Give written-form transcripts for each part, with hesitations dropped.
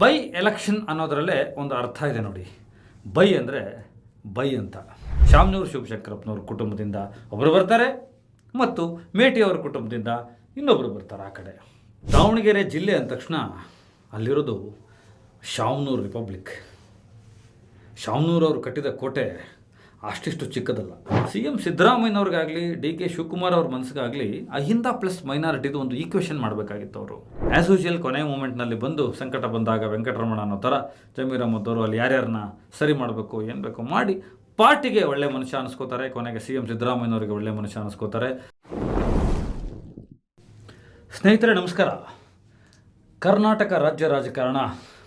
By election ಅನ್ನೋದರಲ್ಲೇ ಒಂದು ಅರ್ಥ ಇದೆ ನೋಡಿ. ಬೈ ಅಂದರೆ ಬೈ ಅಂತ. ಶಾಮನೂರು ಶಿವಶಂಕರಪ್ಪನವ್ರ ಕುಟುಂಬದಿಂದ ಒಬ್ಬರು ಬರ್ತಾರೆ ಮತ್ತು ಮೇಟಿಯವರ ಕುಟುಂಬದಿಂದ ಇನ್ನೊಬ್ಬರು ಬರ್ತಾರೆ ಆ ಕಡೆ. ದಾವಣಗೆರೆ ಜಿಲ್ಲೆ ಅಂದ ತಕ್ಷಣ ಅಲ್ಲಿರೋದು ಶಾಮನೂರು ರಿಪಬ್ಲಿಕ್. ಶಾಮನೂರು ಅವರು ಕಟ್ಟಿದ ಕೋಟೆ ಅಷ್ಟಿಷ್ಟು ಚಿಕ್ಕದಲ್ಲ. ಸಿ ಎಂ ಸಿದ್ದರಾಮಯ್ಯನವ್ರಿಗಾಗಲಿ ಡಿ ಕೆ ಶಿವಕುಮಾರ್ ಅವ್ರ ಮನಸ್ಸಿಗಾಗಲಿ ಅಹಿಂದ ಪ್ಲಸ್ ಮೈನಾರಿಟಿದು ಒಂದು ಈಕ್ವೇಷನ್ ಮಾಡಬೇಕಾಗಿತ್ತು ಅವರು. ಆ್ಯಸ್ ಯೂಶುವಲ್ ಕೊನೆ ಮೂಮೆಂಟ್ನಲ್ಲಿ ಬಂದು ಸಂಕಟ ಬಂದಾಗ ವೆಂಕಟರಮಣ ಅನ್ನೋ ಥರ ಜಮೀರ್ ಅಹ್ಮದ್ ಅವರು ಅಲ್ಲಿ ಯಾರ್ಯಾರನ್ನ ಸರಿ ಮಾಡಬೇಕು ಏನು ಬೇಕೋ ಮಾಡಿ ಪಾರ್ಟಿಗೆ ಒಳ್ಳೆ ಮನುಷ್ಯ ಅನಿಸ್ಕೋತಾರೆ. ಕೊನೆಗೆ ಸಿ ಎಂ ಸಿದ್ದರಾಮಯ್ಯನವರಿಗೆ ಒಳ್ಳೆ ಮನುಷ್ಯ ಅನಿಸ್ಕೋತಾರೆ. ಸ್ನೇಹಿತರೆ ನಮಸ್ಕಾರ. ಕರ್ನಾಟಕ ರಾಜ್ಯ ರಾಜಕಾರಣ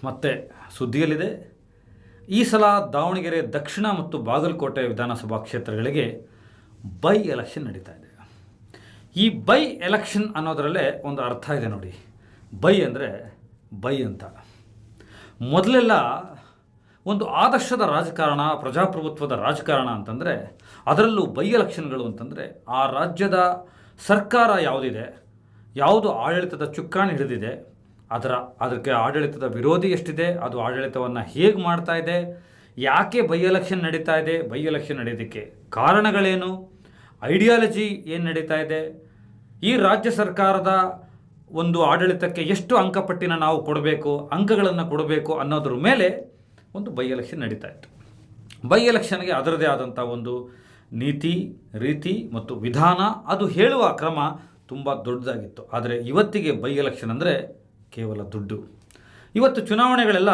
ಮತ್ತೆ ಸುದ್ದಿಯಲ್ಲಿದೆ. ಈ ಸಲ ದಾವಣಗೆರೆ ದಕ್ಷಿಣ ಮತ್ತು ಬಾಗಲಕೋಟೆ ವಿಧಾನಸಭಾ ಕ್ಷೇತ್ರಗಳಿಗೆ ಬೈ ಎಲೆಕ್ಷನ್ ನಡೀತಾ ಇದೆ. ಈ ಬೈ ಎಲೆಕ್ಷನ್ ಅನ್ನೋದರಲ್ಲೇ ಒಂದು ಅರ್ಥ ಇದೆ ನೋಡಿ. ಬೈ ಅಂದರೆ ಬೈ ಅಂತ. ಮೊದಲೆಲ್ಲ ಒಂದು ಆದರ್ಶದ ರಾಜಕಾರಣ, ಪ್ರಜಾಪ್ರಭುತ್ವದ ರಾಜಕಾರಣ ಅಂತಂದರೆ, ಅದರಲ್ಲೂ ಬೈ ಎಲೆಕ್ಷನ್ಗಳು ಅಂತಂದರೆ ಆ ರಾಜ್ಯದ ಸರ್ಕಾರ ಯಾವುದಿದೆ, ಯಾವುದು ಆಡಳಿತದ ಚುಕ್ಕಾಣಿ ಹಿಡಿದಿದೆ, ಅದಕ್ಕೆ ಆಡಳಿತದ ವಿರೋಧಿ ಎಷ್ಟಿದೆ, ಅದು ಆಡಳಿತವನ್ನು ಹೇಗೆ ಮಾಡ್ತಾ ಇದೆ, ಯಾಕೆ ಬೈ ಎಲೆಕ್ಷನ್ ನಡೀತಾ ಇದೆ, ಬೈ ಎಲೆಕ್ಷನ್ ನಡೆಯೋದಕ್ಕೆ ಕಾರಣಗಳೇನು, ಐಡಿಯಾಲಜಿ ಏನು ನಡೀತಾ ಇದೆ, ಈ ರಾಜ್ಯ ಸರ್ಕಾರದ ಒಂದು ಆಡಳಿತಕ್ಕೆ ಎಷ್ಟು ಅಂಕಪಟ್ಟಿನ ನಾವು ಕೊಡಬೇಕು, ಅಂಕಗಳನ್ನು ಕೊಡಬೇಕು ಅನ್ನೋದ್ರ ಮೇಲೆ ಒಂದು ಬೈ ಎಲೆಕ್ಷನ್ ನಡೀತಾ ಇತ್ತು. ಬೈ ಎಲೆಕ್ಷನ್ಗೆ ಅದರದೇ ಆದಂಥ ಒಂದು ನೀತಿ, ರೀತಿ ಮತ್ತು ವಿಧಾನ, ಅದು ಹೇಳುವ ಕ್ರಮ ತುಂಬ ದೊಡ್ಡದಾಗಿತ್ತು. ಆದರೆ ಇವತ್ತಿಗೆ ಬೈ ಎಲೆಕ್ಷನ್ ಅಂದರೆ ಕೇವಲ ದುಡ್ಡು. ಇವತ್ತು ಚುನಾವಣೆಗಳೆಲ್ಲ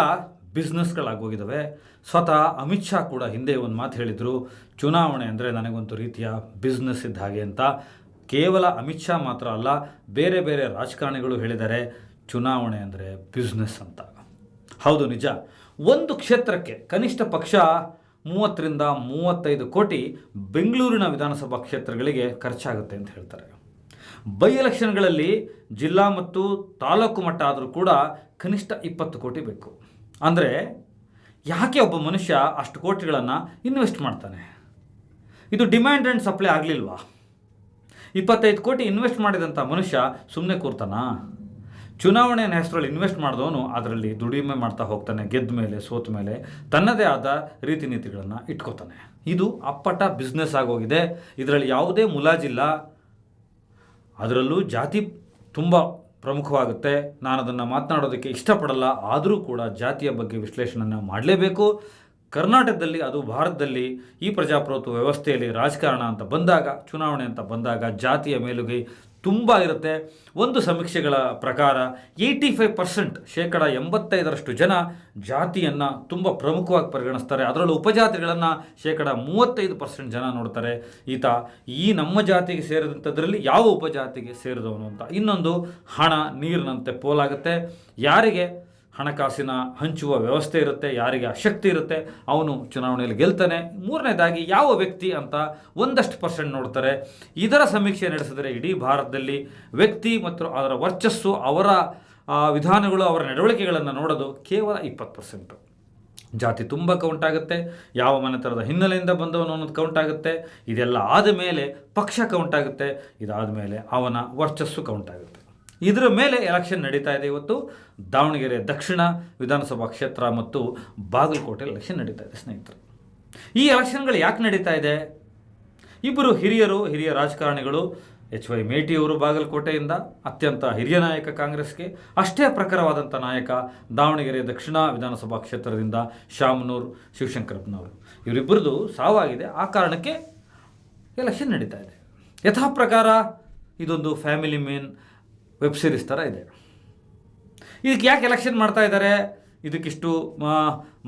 ಬಿಸ್ನೆಸ್ಗಳಾಗೋಗಿದ್ದಾವೆ. ಸ್ವತಃ ಅಮಿತ್ ಶಾ ಕೂಡ ಹಿಂದೆ ಒಂದು ಮಾತು ಹೇಳಿದರು, ಚುನಾವಣೆ ಅಂದರೆ ನನಗೊಂದು ರೀತಿಯ ಬಿಸ್ನೆಸ್ ಇದ್ದ ಹಾಗೆ ಅಂತ. ಕೇವಲ ಅಮಿತ್ ಶಾ ಮಾತ್ರ ಅಲ್ಲ, ಬೇರೆ ಬೇರೆ ರಾಜಕಾರಣಿಗಳು ಹೇಳಿದ್ದಾರೆ ಚುನಾವಣೆ ಅಂದರೆ ಬಿಸ್ನೆಸ್ ಅಂತ. ಹೌದು, ನಿಜ. ಒಂದು ಕ್ಷೇತ್ರಕ್ಕೆ ಕನಿಷ್ಠ ಪಕ್ಷ 30 ರಿಂದ 35 ಕೋಟಿ ಬೆಂಗಳೂರಿನ ವಿಧಾನಸಭಾ ಕ್ಷೇತ್ರಗಳಿಗೆ ಖರ್ಚಾಗುತ್ತೆ ಅಂತ ಹೇಳ್ತಾರೆ. ಬೈ ಎಲೆಕ್ಷನ್ಗಳಲ್ಲಿ ಜಿಲ್ಲಾ ಮತ್ತು ತಾಲೂಕು ಮಟ್ಟ ಆದರೂ ಕೂಡ ಕನಿಷ್ಠ 20 ಕೋಟಿ ಬೇಕು. ಅಂದರೆ ಯಾಕೆ ಒಬ್ಬ ಮನುಷ್ಯ ಅಷ್ಟು ಕೋಟಿಗಳನ್ನು ಇನ್ವೆಸ್ಟ್ ಮಾಡ್ತಾನೆ? ಇದು ಡಿಮ್ಯಾಂಡ್ ಆ್ಯಂಡ್ ಸಪ್ಲೈ ಆಗಲಿಲ್ವಾ? 25 ಕೋಟಿ ಇನ್ವೆಸ್ಟ್ ಮಾಡಿದಂಥ ಮನುಷ್ಯ ಸುಮ್ಮನೆ ಕೂರ್ತಾನಾ? ಚುನಾವಣೆಯ ಹೆಸರಲ್ಲಿ ಇನ್ವೆಸ್ಟ್ ಮಾಡಿದವನು ಅದರಲ್ಲಿ ದುಡಿಮೆ ಮಾಡ್ತಾ ಹೋಗ್ತಾನೆ. ಗೆದ್ದ ಮೇಲೆ ಸೋತ ಮೇಲೆ ತನ್ನದೇ ಆದ ರೀತಿ ನೀತಿಗಳನ್ನು ಇಟ್ಕೋತಾನೆ. ಇದು ಅಪ್ಪಟ ಬಿಸ್ನೆಸ್ ಆಗೋಗಿದೆ. ಇದರಲ್ಲಿ ಯಾವುದೇ ಮುಲಾಜಿಲ್ಲ. ಅದರಲ್ಲೂ ಜಾತಿ ತುಂಬ ಪ್ರಮುಖವಾಗುತ್ತೆ. ನಾನು ಅದನ್ನು ಮಾತನಾಡೋದಕ್ಕೆ ಇಷ್ಟಪಡಲ್ಲ. ಆದರೂ ಕೂಡ ಜಾತಿಯ ಬಗ್ಗೆ ವಿಶ್ಲೇಷಣೆಯನ್ನು ಮಾಡಲೇಬೇಕು. ಕರ್ನಾಟಕದಲ್ಲಿ, ಅದು ಭಾರತದಲ್ಲಿ ಈ ಪ್ರಜಾಪ್ರಭುತ್ವ ವ್ಯವಸ್ಥೆಯಲ್ಲಿ ರಾಜಕಾರಣ ಅಂತ ಬಂದಾಗ, ಚುನಾವಣೆ ಅಂತ ಬಂದಾಗ ಜಾತಿಯ ಮೇಲುಗೈ ತುಂಬ ಇರುತ್ತೆ. ಒಂದು ಸಮೀಕ್ಷೆಗಳ ಪ್ರಕಾರ 85%, 85% ಜನ ಜಾತಿಯನ್ನು ತುಂಬ ಪ್ರಮುಖವಾಗಿ ಪರಿಗಣಿಸ್ತಾರೆ. ಅದರಲ್ಲೂ ಉಪಜಾತಿಗಳನ್ನು 35% ಜನ ನೋಡ್ತಾರೆ. ಈ ನಮ್ಮ ಜಾತಿಗೆ ಸೇರಿದಂಥದ್ರಲ್ಲಿ ಯಾವ ಉಪಜಾತಿಗೆ ಸೇರಿದವನು ಅಂತ. ಇನ್ನೊಂದು ಹಣ ನೀರಿನಂತೆ ಪೋಲಾಗುತ್ತೆ. ಯಾರಿಗೆ ಹಣಕಾಸಿನ ಹಂಚುವ ವ್ಯವಸ್ಥೆ ಇರುತ್ತೆ, ಯಾರಿಗೆ ಶಕ್ತಿ ಇರುತ್ತೆ ಅವನು ಚುನಾವಣೆಯಲ್ಲಿ ಗೆಲ್ತಾನೆ. ಮೂರನೇದಾಗಿ ಯಾವ ವ್ಯಕ್ತಿ ಅಂತ ಒಂದಷ್ಟು % ನೋಡ್ತಾರೆ. ಇದರ ಸಮೀಕ್ಷೆ ನಡೆಸಿದರೆ ಇಡೀ ಭಾರತದಲ್ಲಿ ವ್ಯಕ್ತಿ ಮತ್ತು ಅದರ ವರ್ಚಸ್ಸು, ಅವರ ವಿಧಾನಗಳು, ಅವರ ನಡವಳಿಕೆಗಳನ್ನು ನೋಡೋದು ಕೇವಲ 20%. ಜಾತಿ ತುಂಬ ಕೌಂಟ್ ಆಗುತ್ತೆ. ಯಾವ ಮನೆತನದ ಹಿನ್ನೆಲೆಯಿಂದ ಬಂದವನು ಅನ್ನೋದು ಕೌಂಟ್ ಆಗುತ್ತೆ. ಇದೆಲ್ಲ ಆದಮೇಲೆ ಪಕ್ಷ ಕೌಂಟ್ ಆಗುತ್ತೆ. ಇದಾದ ಮೇಲೆ ಅವನ ವರ್ಚಸ್ಸು ಕೌಂಟ್ ಆಗುತ್ತೆ. ಇದರ ಮೇಲೆ ಎಲೆಕ್ಷನ್ ನಡೀತಾ ಇದೆ. ಇವತ್ತು ದಾವಣಗೆರೆ ದಕ್ಷಿಣ ವಿಧಾನಸಭಾ ಕ್ಷೇತ್ರ ಮತ್ತು ಬಾಗಲಕೋಟೆ ಎಲೆಕ್ಷನ್ ನಡೀತಾ ಇದೆ. ಸ್ನೇಹಿತರೆ, ಈ ಎಲೆಕ್ಷನ್ಗಳು ಯಾಕೆ ನಡೀತಾ ಇದೆ? ಇಬ್ಬರು ಹಿರಿಯ ರಾಜಕಾರಣಿಗಳು, HY ಮೇಟಿಯವರು ಬಾಗಲಕೋಟೆಯಿಂದ, ಅತ್ಯಂತ ಹಿರಿಯ ನಾಯಕ ಕಾಂಗ್ರೆಸ್ಗೆ, ಅಷ್ಟೇ ಪ್ರಖರವಾದಂಥ ನಾಯಕ ದಾವಣಗೆರೆ ದಕ್ಷಿಣ ವಿಧಾನಸಭಾ ಕ್ಷೇತ್ರದಿಂದ ಶಾಮನೂರು ಶಿವಶಂಕರಪ್ಪನವರು. ಇವರಿಬ್ಬರದು ಸಾವಾಗಿದೆ. ಆ ಕಾರಣಕ್ಕೆ ಎಲೆಕ್ಷನ್ ನಡೀತಾ ಇದೆ. ಯಥಾ ಪ್ರಕಾರ ಇದೊಂದು ಫ್ಯಾಮಿಲಿ ಮೇನ್ ವೆಬ್ ಸೀರೀಸ್ ಥರ ಇದೆ. ಇದಕ್ಕೆ ಯಾಕೆ ಎಲೆಕ್ಷನ್ ಮಾಡ್ತಾ ಇದ್ದಾರೆ? ಇದಕ್ಕಿಷ್ಟು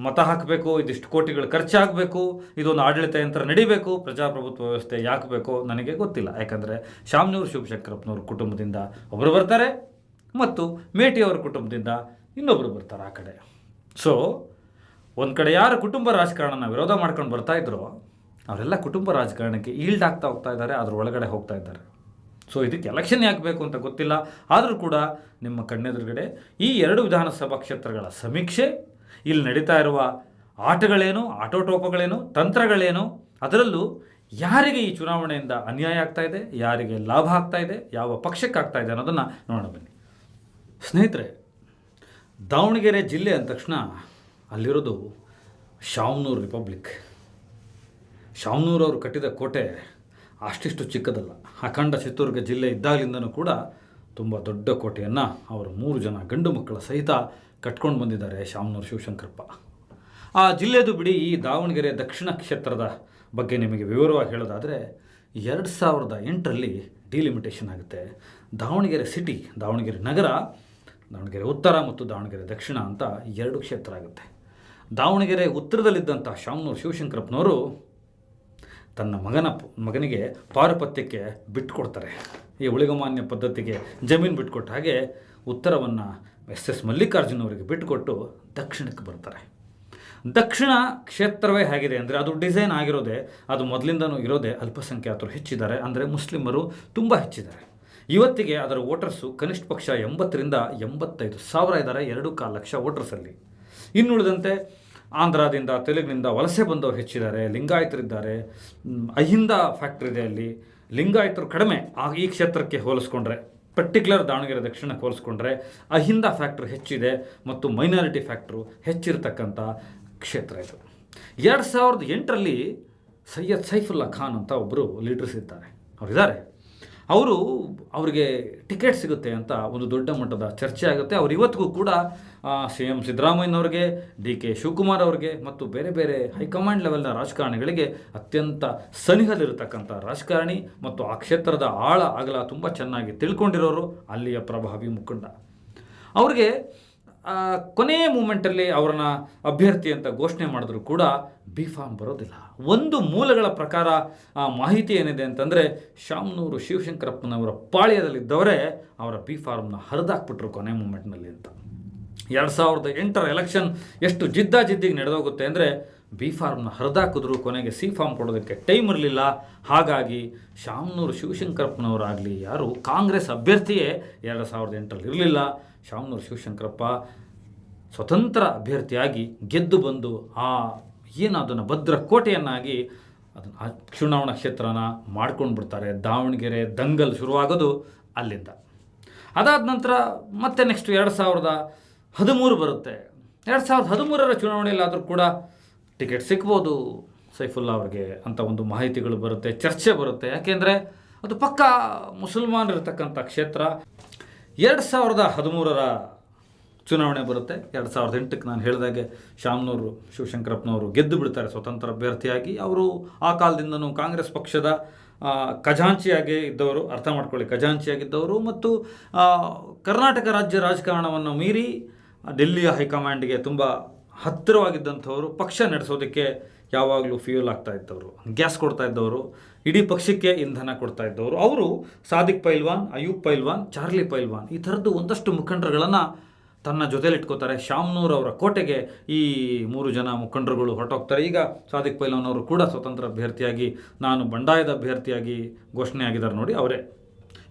ಮತ ಹಾಕಬೇಕು, ಇದಿಷ್ಟು ಕೋಟಿಗಳು ಖರ್ಚಾಗಬೇಕು, ಇದೊಂದು ಆಡಳಿತ ಯಂತ್ರ ನಡಿಬೇಕು, ಪ್ರಜಾಪ್ರಭುತ್ವ ವ್ಯವಸ್ಥೆ ಯಾಕೆ ಬೇಕೋ ನನಗೆ ಗೊತ್ತಿಲ್ಲ. ಯಾಕಂದರೆ ಶಾಮನೂರು ಶಿವಶಂಕರಪ್ಪನವ್ರ ಕುಟುಂಬದಿಂದ ಒಬ್ಬರು ಬರ್ತಾರೆ ಮತ್ತು ಮೇಟಿಯವರ ಕುಟುಂಬದಿಂದ ಇನ್ನೊಬ್ಬರು ಬರ್ತಾರೆ ಆ ಕಡೆ. ಸೊ ಒಂದು ಕಡೆ ಯಾರು ಕುಟುಂಬ ರಾಜಕಾರಣನ ವಿರೋಧ ಮಾಡ್ಕೊಂಡು ಬರ್ತಾಯಿದ್ರೋ ಅವರೆಲ್ಲ ಕುಟುಂಬ ರಾಜಕಾರಣಕ್ಕೆ ಈಲ್ಡ್ ಆಗ್ತಾ ಹೋಗ್ತಾ ಇದ್ದಾರೆ, ಅದ್ರ ಒಳಗಡೆ ಹೋಗ್ತಾ ಇದ್ದಾರೆ. ಸೊ ಇದಕ್ಕೆ ಎಲೆಕ್ಷನ್ ಯಾಕೆ ಬೇಕು ಅಂತ ಗೊತ್ತಿಲ್ಲ. ಆದರೂ ಕೂಡ ನಿಮ್ಮ ಕಣ್ಣೆದುರುಗಡೆ ಈ 2 ವಿಧಾನಸಭಾ ಕ್ಷೇತ್ರಗಳ ಸಮೀಕ್ಷೆ, ಇಲ್ಲಿ ನಡೀತಾ ಇರುವ ಆಟಗಳೇನು, ಆಟೋಟೋಪಗಳೇನು, ತಂತ್ರಗಳೇನು, ಅದರಲ್ಲೂ ಯಾರಿಗೆ ಈ ಚುನಾವಣೆಯಿಂದ ಅನ್ಯಾಯ ಆಗ್ತಾ ಇದೆ, ಯಾರಿಗೆ ಲಾಭ ಆಗ್ತಾ ಇದೆ, ಯಾವ ಪಕ್ಷಕ್ಕೆ ಆಗ್ತಾ ಇದೆ ಅನ್ನೋದನ್ನು ನೋಡೋಣ ಬನ್ನಿ. ಸ್ನೇಹಿತರೆ, ದಾವಣಗೆರೆ ಜಿಲ್ಲೆ ಅಂದ ತಕ್ಷಣ ಅಲ್ಲಿರೋದು ಶಾಮನೂರು ರಿಪಬ್ಲಿಕ್. ಶಾಮನೂರು ಅವರು ಕಟ್ಟಿದ ಕೋಟೆ ಅಷ್ಟಿಷ್ಟು ಚಿಕ್ಕದಲ್ಲ. ಅಖಂಡ ಚಿತ್ರದುರ್ಗ ಜಿಲ್ಲೆ ಇದ್ದಾಗಲಿಂದನೂ ಕೂಡ ತುಂಬ ದೊಡ್ಡ ಕೋಟೆಯನ್ನು ಅವರು 3 ಜನ ಗಂಡು ಮಕ್ಕಳ ಸಹಿತ ಕಟ್ಕೊಂಡು ಬಂದಿದ್ದಾರೆ ಶಾಮನೂರು ಶಿವಶಂಕರಪ್ಪ. ಆ ಜಿಲ್ಲೆದು ಬಿಡಿ, ಈ ದಾವಣಗೆರೆ ದಕ್ಷಿಣ ಕ್ಷೇತ್ರದ ಬಗ್ಗೆ ನಿಮಗೆ ವಿವರವಾಗಿ ಹೇಳೋದಾದರೆ 2008ರಲ್ಲಿ ಡಿಲಿಮಿಟೇಷನ್ ಆಗುತ್ತೆ. ದಾವಣಗೆರೆ ಸಿಟಿ, ದಾವಣಗೆರೆ ನಗರ, ದಾವಣಗೆರೆ ಉತ್ತರ ಮತ್ತು ದಾವಣಗೆರೆ ದಕ್ಷಿಣ ಅಂತ 2 ಕ್ಷೇತ್ರ ಆಗುತ್ತೆ. ದಾವಣಗೆರೆ ಉತ್ತರದಲ್ಲಿದ್ದಂಥ ಶಾಮನೂರು ಶಿವಶಂಕರಪ್ಪನವರು ತನ್ನ ಮಗನಿಗೆ ಪಾರುಪತ್ಯಕ್ಕೆ ಬಿಟ್ಟುಕೊಡ್ತಾರೆ. ಈ ಉಳಿಗಮಾನ್ಯ ಪದ್ಧತಿಗೆ ಜಮೀನು ಬಿಟ್ಟುಕೊಟ್ಟ ಹಾಗೆ ಉತ್ತರವನ್ನು ಎಸ್ ಮಲ್ಲಿಕಾರ್ಜುನ ಅವರಿಗೆ ಬಿಟ್ಟುಕೊಟ್ಟು ದಕ್ಷಿಣಕ್ಕೆ ಬರ್ತಾರೆ. ದಕ್ಷಿಣ ಕ್ಷೇತ್ರವೇ ಹೇಗಿದೆ ಅಂದರೆ ಅದು ಡಿಸೈನ್ ಆಗಿರೋದೇ, ಅದು ಮೊದಲಿಂದನೂ ಇರೋದೇ ಅಲ್ಪಸಂಖ್ಯಾತರು ಹೆಚ್ಚಿದ್ದಾರೆ, ಅಂದರೆ ಮುಸ್ಲಿಮರು ತುಂಬ ಹೆಚ್ಚಿದ್ದಾರೆ. ಇವತ್ತಿಗೆ ಅದರ ವೋಟರ್ಸು ಕನಿಷ್ಠ ಪಕ್ಷ 80ರಿಂದ 85,000 ಇದ್ದಾರೆ, 2.25 ಲಕ್ಷ ವೋಟರ್ಸಲ್ಲಿ. ಇನ್ನುಳಿದಂತೆ ಆಂಧ್ರದಿಂದ, ತೆಲುಗಿನಿಂದ ವಲಸೆ ಬಂದವರು ಹೆಚ್ಚಿದ್ದಾರೆ, ಲಿಂಗಾಯತರಿದ್ದಾರೆ, ಅಹಿಂದ ಫ್ಯಾಕ್ಟ್ರಿ ಇದೆ ಅಲ್ಲಿ. ಲಿಂಗಾಯತರು ಕಡಿಮೆ ಈ ಕ್ಷೇತ್ರಕ್ಕೆ ಹೋಲಿಸ್ಕೊಂಡ್ರೆ, ಪರ್ಟಿಕ್ಯುಲರ್ ದಾವಣಗೆರೆ ದಕ್ಷಿಣಕ್ಕೆ ಹೋಲಿಸ್ಕೊಂಡ್ರೆ ಅಹಿಂದ ಫ್ಯಾಕ್ಟ್ರಿ ಹೆಚ್ಚಿದೆ ಮತ್ತು ಮೈನಾರಿಟಿ ಫ್ಯಾಕ್ಟ್ರು ಹೆಚ್ಚಿರತಕ್ಕಂಥ ಕ್ಷೇತ್ರ ಇದು. 2008ರಲ್ಲಿ ಸೈಯದ್ ಸೈಫುಲ್ಲಾ ಖಾನ್ ಅಂತ ಒಬ್ಬರು ಲೀಡರ್ಸ್ ಇದ್ದಾರೆ, ಅವರಿದ್ದಾರೆ. ಅವರಿಗೆ ಟಿಕೆಟ್ ಸಿಗುತ್ತೆ ಅಂತ ಒಂದು ದೊಡ್ಡ ಮಟ್ಟದ ಚರ್ಚೆ ಆಗುತ್ತೆ. ಅವರು ಇವತ್ತಿಗೂ ಕೂಡ CM ಸಿದ್ದರಾಮಯ್ಯನವ್ರಿಗೆ, DK ಶಿವಕುಮಾರ್ ಅವರಿಗೆ ಮತ್ತು ಬೇರೆ ಬೇರೆ ಹೈಕಮಾಂಡ್ ಲೆವೆಲ್ನ ರಾಜಕಾರಣಿಗಳಿಗೆ ಅತ್ಯಂತ ಸನಿಹದಲ್ಲಿರತಕ್ಕಂಥ ರಾಜಕಾರಣಿ ಮತ್ತು ಆ ಕ್ಷೇತ್ರದ ಆಳ ಅಗಲ ತುಂಬ ಚೆನ್ನಾಗಿ ತಿಳ್ಕೊಂಡಿರೋರು, ಅಲ್ಲಿಯ ಪ್ರಭಾವಿ ಮುಖಂಡ. ಅವ್ರಿಗೆ ಕೊನೆಯ ಮೂಮೆಂಟಲ್ಲಿ ಅವರನ್ನು ಅಭ್ಯರ್ಥಿ ಅಂತ ಘೋಷಣೆ ಮಾಡಿದ್ರು ಕೂಡ B.Pharm ಬರೋದಿಲ್ಲ. ಒಂದು ಮೂಲಗಳ ಪ್ರಕಾರ ಆ ಮಾಹಿತಿ ಏನಿದೆ ಅಂತಂದರೆ, ಶಾಮನೂರು ಶಿವಶಂಕರಪ್ಪನವರ ಪಾಳ್ಯದಲ್ಲಿದ್ದವರೇ ಅವರ B.Pharmನ ಹರಿದಾಕ್ಬಿಟ್ರು ಕೊನೆ ಮೂಮೆಂಟ್ನಲ್ಲಿ ಅಂತ. 2008ರ ಎಲೆಕ್ಷನ್ ಎಷ್ಟು ಜಿದ್ದಾಜಿದ್ದಿಗೆ ನಡೆದೋಗುತ್ತೆ ಅಂದರೆ, B.Pharmನ ಹರಿದಾಕಿದ್ರು, ಕೊನೆಗೆ C.Pharm ಕೊಡೋದಕ್ಕೆ ಟೈಮ್ ಇರಲಿಲ್ಲ. ಹಾಗಾಗಿ ಶಾಮನೂರು ಶಿವಶಂಕರಪ್ಪನವರಾಗಲಿ, ಯಾರು ಕಾಂಗ್ರೆಸ್ ಅಭ್ಯರ್ಥಿಯೇ 2008ರಲ್ಲಿ ಇರಲಿಲ್ಲ. ಶಾಮನೂರು ಶಿವಶಂಕರಪ್ಪ ಸ್ವತಂತ್ರ ಅಭ್ಯರ್ಥಿಯಾಗಿ ಗೆದ್ದು ಬಂದು ಅದನ್ನು ಭದ್ರ ಕೋಟೆಯನ್ನಾಗಿ ಅದನ್ನು ಚುನಾವಣಾ ಕ್ಷೇತ್ರನ ಮಾಡ್ಕೊಂಡು ಬಿಡ್ತಾರೆ. ದಾವಣಗೆರೆ ದಂಗಲ್ ಶುರುವಾಗೋದು ಅಲ್ಲಿಂದ. ಅದಾದ ನಂತರ ಮತ್ತೆ ನೆಕ್ಸ್ಟ್ 2013 ಬರುತ್ತೆ. 2013ರ ಚುನಾವಣೆಯಲ್ಲಾದರೂ ಕೂಡ ಟಿಕೆಟ್ ಸಿಗ್ಬೋದು ಸೈಫುಲ್ಲಾ ಅವ್ರಿಗೆ ಅಂತ ಒಂದು ಮಾಹಿತಿಗಳು ಬರುತ್ತೆ, ಚರ್ಚೆ ಬರುತ್ತೆ. ಯಾಕೆಂದರೆ ಅದು ಪಕ್ಕಾ ಮುಸಲ್ಮಾನರಿರ್ತಕ್ಕಂಥ ಕ್ಷೇತ್ರ. 2013ರ ಚುನಾವಣೆ ಬರುತ್ತೆ. 2008ಕ್ಕೆ ನಾನು ಹೇಳಿದಾಗೆ ಶಾಮನೂರು ಶಿವಶಂಕರಪ್ಪನವರು ಗೆದ್ದು ಬಿಡ್ತಾರೆ ಸ್ವತಂತ್ರ ಅಭ್ಯರ್ಥಿಯಾಗಿ. ಅವರು ಆ ಕಾಲದಿಂದನೂ ಕಾಂಗ್ರೆಸ್ ಪಕ್ಷದ ಖಜಾಂಚಿಯಾಗಿ ಇದ್ದವರು, ಅರ್ಥ ಮಾಡ್ಕೊಳ್ಳಿ, ಖಜಾಂಚಿಯಾಗಿದ್ದವರು ಮತ್ತು ಕರ್ನಾಟಕ ರಾಜ್ಯ ರಾಜಕಾರಣವನ್ನು ಮೀರಿ ಡೆಲ್ಲಿಯ ಹೈಕಮಾಂಡ್ಗೆ ತುಂಬ ಹತ್ತಿರವಾಗಿದ್ದಂಥವರು, ಪಕ್ಷ ನಡೆಸೋದಕ್ಕೆ ಯಾವಾಗಲೂ ಫ್ಯೂಯಲ್ ಆಗ್ತಾ ಇದ್ದವರು, ಗ್ಯಾಸ್ ಕೊಡ್ತಾ ಇದ್ದವರು, ಇಡೀ ಪಕ್ಷಕ್ಕೆ ಇಂಧನ ಕೊಡ್ತಾ ಇದ್ದವರು. ಅವರು ಸಾದಿಕ್ ಪೈಲ್ವಾನ್, ಅಯೂಬ್ ಪೈಲ್ವಾನ್, ಚಾರ್ಲಿ ಪೈಲ್ವಾನ್ ಈ ಥರದ್ದು ಒಂದಷ್ಟು ಮುಖಂಡರುಗಳನ್ನು ತನ್ನ ಜೊತೆಲಿಟ್ಕೋತಾರೆ. ಶಾಮನೂರು ಅವರ ಕೋಟೆಗೆ ಈ 3 ಜನ ಮುಖಂಡರುಗಳು ಹೊರಟೋಗ್ತಾರೆ. ಈಗ ಸಾದಿಕ್ ಪೈಲ್ವಾನ್ ಅವರು ಕೂಡ ಸ್ವತಂತ್ರ ಅಭ್ಯರ್ಥಿಯಾಗಿ, ನಾನು ಬಂಡಾಯದ ಅಭ್ಯರ್ಥಿಯಾಗಿ ಘೋಷಣೆ ಆಗಿದ್ದಾರೆ ನೋಡಿ, ಅವರೇ.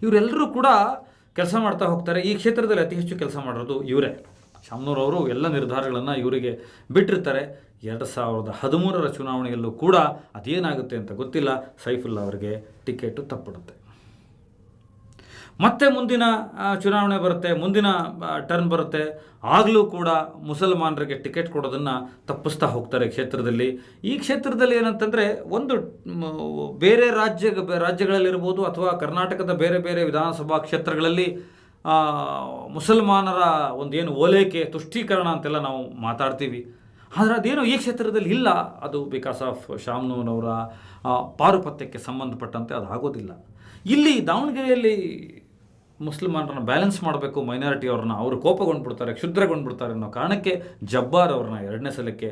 ಇವರೆಲ್ಲರೂ ಕೂಡ ಕೆಲಸ ಮಾಡ್ತಾ ಹೋಗ್ತಾರೆ. ಈ ಕ್ಷೇತ್ರದಲ್ಲಿ ಅತಿ ಹೆಚ್ಚು ಕೆಲಸ ಮಾಡಿರೋದು ಇವರೇ. ಶಾಮನೂರು ಅವರು ಎಲ್ಲ ನಿರ್ಧಾರಗಳನ್ನು ಇವರಿಗೆ ಬಿಟ್ಟಿರ್ತಾರೆ. 2013ರ ಚುನಾವಣೆಯಲ್ಲೂ ಕೂಡ ಅದೇನಾಗುತ್ತೆ ಅಂತ ಗೊತ್ತಿಲ್ಲ, ಸೈಫುಲ್ಲಾ ಅವರಿಗೆ ಟಿಕೆಟು ತಪ್ಪಿಡುತ್ತೆ. ಮತ್ತೆ ಮುಂದಿನ ಚುನಾವಣೆ ಬರುತ್ತೆ, ಮುಂದಿನ ಟರ್ನ್ ಬರುತ್ತೆ. ಆಗಲೂ ಕೂಡ ಮುಸಲ್ಮಾನರಿಗೆ ಟಿಕೆಟ್ ಕೊಡೋದನ್ನು ತಪ್ಪಿಸ್ತಾ ಹೋಗ್ತಾರೆ ಕ್ಷೇತ್ರದಲ್ಲಿ. ಈ ಕ್ಷೇತ್ರದಲ್ಲಿ ಏನಂತಂದರೆ, ಒಂದು ಬೇರೆ ರಾಜ್ಯಗಳಲ್ಲಿರ್ಬೋದು ಅಥವಾ ಕರ್ನಾಟಕದ ಬೇರೆ ಬೇರೆ ವಿಧಾನಸಭಾ ಕ್ಷೇತ್ರಗಳಲ್ಲಿ ಮುಸಲ್ಮಾನರ ಒಂದೇನು ಓಲೈಕೆ, ತುಷ್ಟೀಕರಣ ಅಂತೆಲ್ಲ ನಾವು ಮಾತಾಡ್ತೀವಿ. ಆದರೆ ಅದೇನು ಈ ಕ್ಷೇತ್ರದಲ್ಲಿ ಇಲ್ಲ. ಅದು ಬಿಕಾಸ್ ಆಫ್ ಶಾಮನೂರವರ ಪಾರುಪತ್ಯಕ್ಕೆ ಸಂಬಂಧಪಟ್ಟಂತೆ ಅದು ಆಗೋದಿಲ್ಲ. ಇಲ್ಲಿ ದಾವಣಗೆರೆಯಲ್ಲಿ ಮುಸ್ಲಿಮಾನರನ್ನ ಬ್ಯಾಲೆನ್ಸ್ ಮಾಡಬೇಕು, ಮೈನಾರಿಟಿ ಅವ್ರನ್ನ, ಅವರು ಕೋಪಗೊಂಡ್ಬಿಡ್ತಾರೆ, ಕ್ಷುದ್ರಗೊಂಡ್ಬಿಡ್ತಾರೆ ಅನ್ನೋ ಕಾರಣಕ್ಕೆ ಜಬ್ಬಾರ್ ಅವ್ರನ್ನ 2ನೇ ಸಲಕ್ಕೆ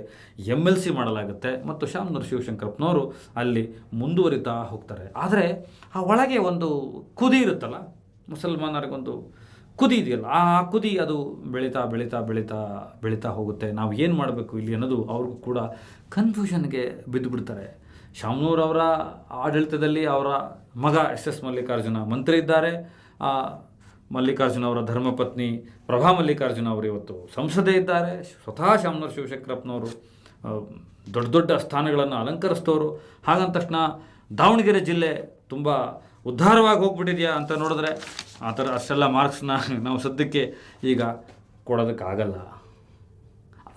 MLC ಮಾಡಲಾಗುತ್ತೆ ಮತ್ತು ಶಾಮನೂರು ಶಿವಶಂಕರಪ್ಪನವರು ಅಲ್ಲಿ ಮುಂದುವರಿತಾ ಹೋಗ್ತಾರೆ. ಆದರೆ ಆ ಒಳಗೆ ಒಂದು ಕುದಿ ಇರುತ್ತಲ್ಲ, ಮುಸಲ್ಮಾನರಿಗೊಂದು ಕುದಿ ಇದೆಯಲ್ಲ, ಆ ಕುದಿ ಅದು ಬೆಳೀತಾ ಬೆಳೀತಾ ಬೆಳೀತಾ ಬೆಳೀತಾ ಹೋಗುತ್ತೆ. ನಾವು ಏನು ಮಾಡಬೇಕು ಇಲ್ಲಿ ಅನ್ನೋದು ಅವ್ರಿಗೂ ಕೂಡ ಕನ್ಫ್ಯೂಷನ್ಗೆ ಬಿದ್ದುಬಿಡ್ತಾರೆ. ಶಾಮನೂರವರ ಆಡಳಿತದಲ್ಲಿ ಅವರ ಮಗ SS ಮಲ್ಲಿಕಾರ್ಜುನ ಮಂತ್ರಿ ಇದ್ದಾರೆ. ಮಲ್ಲಿಕಾರ್ಜುನ ಅವರ ಧರ್ಮಪತ್ನಿ ಪ್ರಭಾ ಮಲ್ಲಿಕಾರ್ಜುನ ಅವರು ಇವತ್ತು ಸಂಸದೆ ಇದ್ದಾರೆ. ಸ್ವತಃ ಶಾಮನೂರು ಶಿವಶಂಕರಪ್ಪನವರು ದೊಡ್ಡ ದೊಡ್ಡ ಸ್ಥಾನಗಳನ್ನು ಅಲಂಕರಿಸಿದವರು. ಹಾಗಂದ ತಕ್ಷಣ ದಾವಣಗೆರೆ ಜಿಲ್ಲೆ ತುಂಬ ಉದ್ಧಾರವಾಗಿ ಹೋಗ್ಬಿಟ್ಟಿದೆಯಾ ಅಂತ ನೋಡಿದ್ರೆ ಆ ಥರ ಅಷ್ಟೆಲ್ಲ ಮಾರ್ಕ್ಸ್ನ ನಾವು ಸದ್ಯಕ್ಕೆ ಈಗ ಕೊಡೋದಕ್ಕಾಗಲ್ಲ.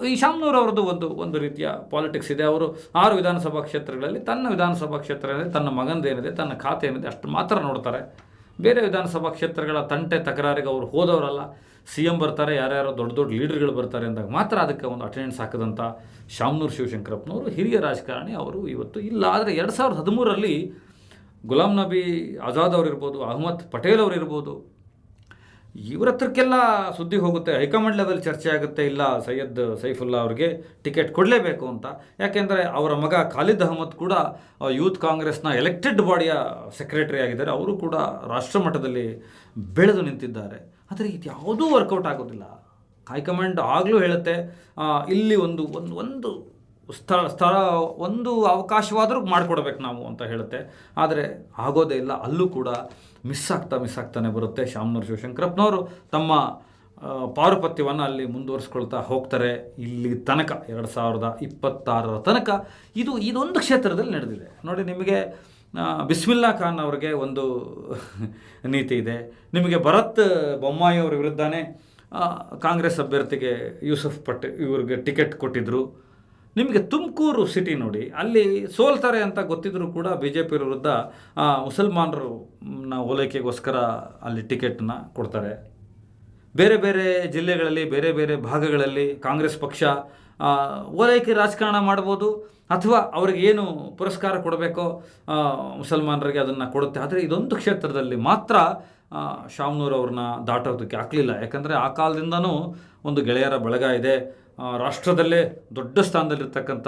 ಈ ಶಾಮನೂರು ಅವ್ರದ್ದು ಒಂದು ರೀತಿಯ ಪಾಲಿಟಿಕ್ಸ್ ಇದೆ. ಅವರು 6 ವಿಧಾನಸಭಾ ಕ್ಷೇತ್ರಗಳಲ್ಲಿ ತನ್ನ ವಿಧಾನಸಭಾ ಕ್ಷೇತ್ರಗಳಲ್ಲಿ ತನ್ನ ಮಗಂದೇನಿದೆ, ತನ್ನ ಖಾತೆ ಏನಿದೆ ಅಷ್ಟು ಮಾತ್ರ ನೋಡ್ತಾರೆ. ಬೇರೆ ವಿಧಾನಸಭಾ ಕ್ಷೇತ್ರಗಳ ತಂಟೆ ತಕರಾರಿಗೆ ಅವರು ಹೋದವರಲ್ಲ. CM ಬರ್ತಾರೆ, ಯಾರ್ಯಾರೋ ದೊಡ್ಡ ದೊಡ್ಡ ಲೀಡರ್ಗಳು ಬರ್ತಾರೆ ಅಂದಾಗ ಮಾತ್ರ ಅದಕ್ಕೆ ಒಂದು ಅಟೆಂಡೆನ್ಸ್ ಹಾಕಿದಂಥ ಶಾಮನೂರು ಶಿವಶಂಕರಪ್ಪನವರು ಹಿರಿಯ ರಾಜಕಾರಣಿ. ಅವರು ಇವತ್ತು ಇಲ್ಲ. ಆದರೆ 2013ರಲ್ಲಿ ಗುಲಾಂ ನಬಿ ಆಜಾದ್ ಅವರಿರ್ಬೋದು, ಅಹ್ಮದ್ ಪಟೇಲ್ ಅವರಿರ್ಬೋದು, ಇವರ ಹತ್ರಕ್ಕೆಲ್ಲ ಸುದ್ದಿ ಹೋಗುತ್ತೆ, ಹೈಕಮಾಂಡ್ ಲೆವೆಲ್ ಚರ್ಚೆ ಆಗುತ್ತೆ. ಇಲ್ಲ, ಸೈಯದ್ ಸೈಫುಲ್ಲಾ ಅವ್ರಿಗೆ ಟಿಕೆಟ್ ಕೊಡಲೇಬೇಕು ಅಂತ. ಯಾಕೆಂದರೆ ಅವರ ಮಗ ಖಾಲಿದ್ ಅಹಮದ್ ಕೂಡ ಯೂತ್ ಕಾಂಗ್ರೆಸ್ನ ಎಲೆಕ್ಟೆಡ್ ಬಾಡಿಯ ಸೆಕ್ರೆಟರಿ ಆಗಿದ್ದಾರೆ. ಅವರು ಕೂಡ ರಾಷ್ಟ್ರ ಮಟ್ಟದಲ್ಲಿ ಬೆಳೆದು ನಿಂತಿದ್ದಾರೆ. ಆದರೆ ಇದು ಯಾವುದೂ ವರ್ಕೌಟ್ ಆಗೋದಿಲ್ಲ. ಹೈಕಮಾಂಡ್ ಆಗಲೂ ಹೇಳುತ್ತೆ, ಇಲ್ಲಿ ಒಂದು ಸ್ಥಳ ಒಂದು ಅವಕಾಶವಾದರೂ ಮಾಡಿಕೊಡ್ಬೇಕು ನಾವು ಅಂತ ಹೇಳುತ್ತೆ. ಆದರೆ ಆಗೋದೇ ಇಲ್ಲ. ಅಲ್ಲೂ ಕೂಡ ಮಿಸ್ ಆಗ್ತಾನೆ ಬರುತ್ತೆ. ಶಾಮನೂರು ಶಿವಶಂಕರಪ್ಪನವರು ತಮ್ಮ ಪಾರುಪತ್ಯವನ್ನು ಅಲ್ಲಿ ಮುಂದುವರಿಸ್ಕೊಳ್ತಾ ಹೋಗ್ತಾರೆ. ಇಲ್ಲಿ ತನಕ 2026 ತನಕ ಇದೊಂದು ಕ್ಷೇತ್ರದಲ್ಲಿ ನಡೆದಿದೆ ನೋಡಿ. ನಿಮಗೆ ಬಿಸ್ಮಿಲ್ಲಾ ಖಾನ್ ಅವರಿಗೆ ಒಂದು ನೀತಿ ಇದೆ. ನಿಮಗೆ ಭರತ್ ಬೊಮ್ಮಾಯಿ ಅವರ ವಿರುದ್ಧನೇ ಕಾಂಗ್ರೆಸ್ ಅಭ್ಯರ್ಥಿಗೆ ಯೂಸುಫ್ ಇವ್ರಿಗೆ ಟಿಕೆಟ್ ಕೊಟ್ಟಿದ್ದರು. ನಿಮಗೆ ತುಮಕೂರು ಸಿಟಿ ನೋಡಿ, ಅಲ್ಲಿ ಸೋಲ್ತಾರೆ ಅಂತ ಗೊತ್ತಿದ್ದರೂ ಕೂಡ BJP ವಿರುದ್ಧ ಮುಸಲ್ಮಾನರು ಓಲೈಕೆಗೋಸ್ಕರ ಅಲ್ಲಿ ಟಿಕೆಟನ್ನ ಕೊಡ್ತಾರೆ. ಬೇರೆ ಬೇರೆ ಜಿಲ್ಲೆಗಳಲ್ಲಿ, ಬೇರೆ ಬೇರೆ ಭಾಗಗಳಲ್ಲಿ ಕಾಂಗ್ರೆಸ್ ಪಕ್ಷ ಓಲೈಕೆ ರಾಜಕಾರಣ ಮಾಡ್ಬೋದು, ಅಥವಾ ಅವ್ರಿಗೆ ಏನು ಪುರಸ್ಕಾರ ಕೊಡಬೇಕೋ ಮುಸಲ್ಮಾನರಿಗೆ ಅದನ್ನು ಕೊಡುತ್ತೆ. ಆದರೆ ಇದೊಂದು ಕ್ಷೇತ್ರದಲ್ಲಿ ಮಾತ್ರ ಶಾಮನೂರು ಅವ್ರನ್ನ ದಾಟೋದಕ್ಕೆ ಆಗಲಿಲ್ಲ. ಯಾಕಂದರೆ ಆ ಕಾಲದಿಂದನೂ ಒಂದು ಗೆಳೆಯರ ಬಳಗ ಇದೆ. ರಾಷ್ಟ್ರದಲ್ಲೇ ದೊಡ್ಡ ಸ್ಥಾನದಲ್ಲಿರ್ತಕ್ಕಂಥ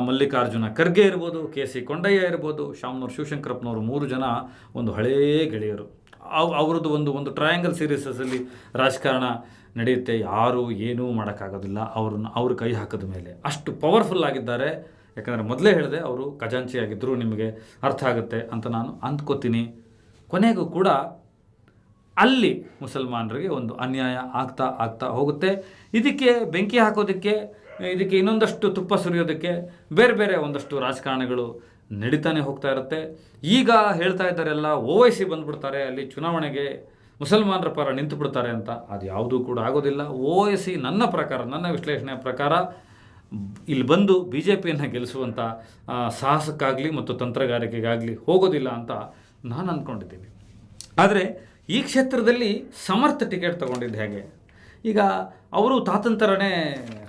ಮಲ್ಲಿಕಾರ್ಜುನ ಖರ್ಗೆ ಇರ್ಬೋದು, KC ಕೊಂಡಯ್ಯ ಇರ್ಬೋದು, ಶಾಮನೂರು ಶಿವಶಂಕರಪ್ಪನವರು 3 ಜನ ಒಂದು ಹಳೆಯ ಗೆಳೆಯರು. ಅವ್ರದ್ದು ಒಂದು ಟ್ರಯಾಂಗಲ್ ಸೀರೀಸಲ್ಲಿ ರಾಜಕಾರಣ ನಡೆಯುತ್ತೆ. ಯಾರೂ ಏನೂ ಮಾಡೋಕ್ಕಾಗೋದಿಲ್ಲ ಅವ್ರ ಕೈ ಹಾಕಿದ ಮೇಲೆ. ಅಷ್ಟು ಪವರ್ಫುಲ್ ಆಗಿದ್ದಾರೆ. ಯಾಕಂದರೆ ಮೊದಲೇ ಹೇಳಿದೆ, ಅವರು ಖಜಾಂಚಿಯಾಗಿದ್ದರು. ನಿಮಗೆ ಅರ್ಥ ಆಗುತ್ತೆ ಅಂತ ನಾನು ಅಂದ್ಕೋತೀನಿ. ಕೊನೆಗೂ ಕೂಡ ಅಲ್ಲಿ ಮುಸಲ್ಮಾನರಿಗೆ ಒಂದು ಅನ್ಯಾಯ ಆಗ್ತಾ ಹೋಗುತ್ತೆ. ಇದಕ್ಕೆ ಬೆಂಕಿ ಹಾಕೋದಕ್ಕೆ, ಇದಕ್ಕೆ ಇನ್ನೊಂದಷ್ಟು ತುಪ್ಪ ಸುರಿಯೋದಕ್ಕೆ ಬೇರೆ ಬೇರೆ ಒಂದಷ್ಟು ರಾಜಕಾರಣಗಳು ನಡೀತಾನೆ ಹೋಗ್ತಾ ಇರುತ್ತೆ. ಈಗ ಹೇಳ್ತಾ ಇದ್ದಾರೆಲ್ಲ OIC ಬಂದುಬಿಡ್ತಾರೆ, ಅಲ್ಲಿ ಚುನಾವಣೆಗೆ ಮುಸಲ್ಮಾನರ ಪರ ನಿಂತು ಬಿಡ್ತಾರೆ ಅಂತ. ಅದು ಯಾವುದೂ ಕೂಡ ಆಗೋದಿಲ್ಲ. OIC ನನ್ನ ವಿಶ್ಲೇಷಣೆಯ ಪ್ರಕಾರ ಇಲ್ಲಿ ಬಂದು BJPಯನ್ನು ಗೆಲ್ಲಿಸುವಂಥ ಸಾಹಸಕ್ಕಾಗಲಿ ಮತ್ತು ತಂತ್ರಗಾರಿಕೆಗಾಗಲಿ ಹೋಗೋದಿಲ್ಲ ಅಂತ ನಾನು ಅಂದ್ಕೊಂಡಿದ್ದೀನಿ. ಆದರೆ ಈ ಕ್ಷೇತ್ರದಲ್ಲಿ ಸಮರ್ಥ ಟಿಕೆಟ್ ತೊಗೊಂಡಿದ್ದು ಹೇಗೆ? ಈಗ ಅವರು ತಾತಂತರನೇ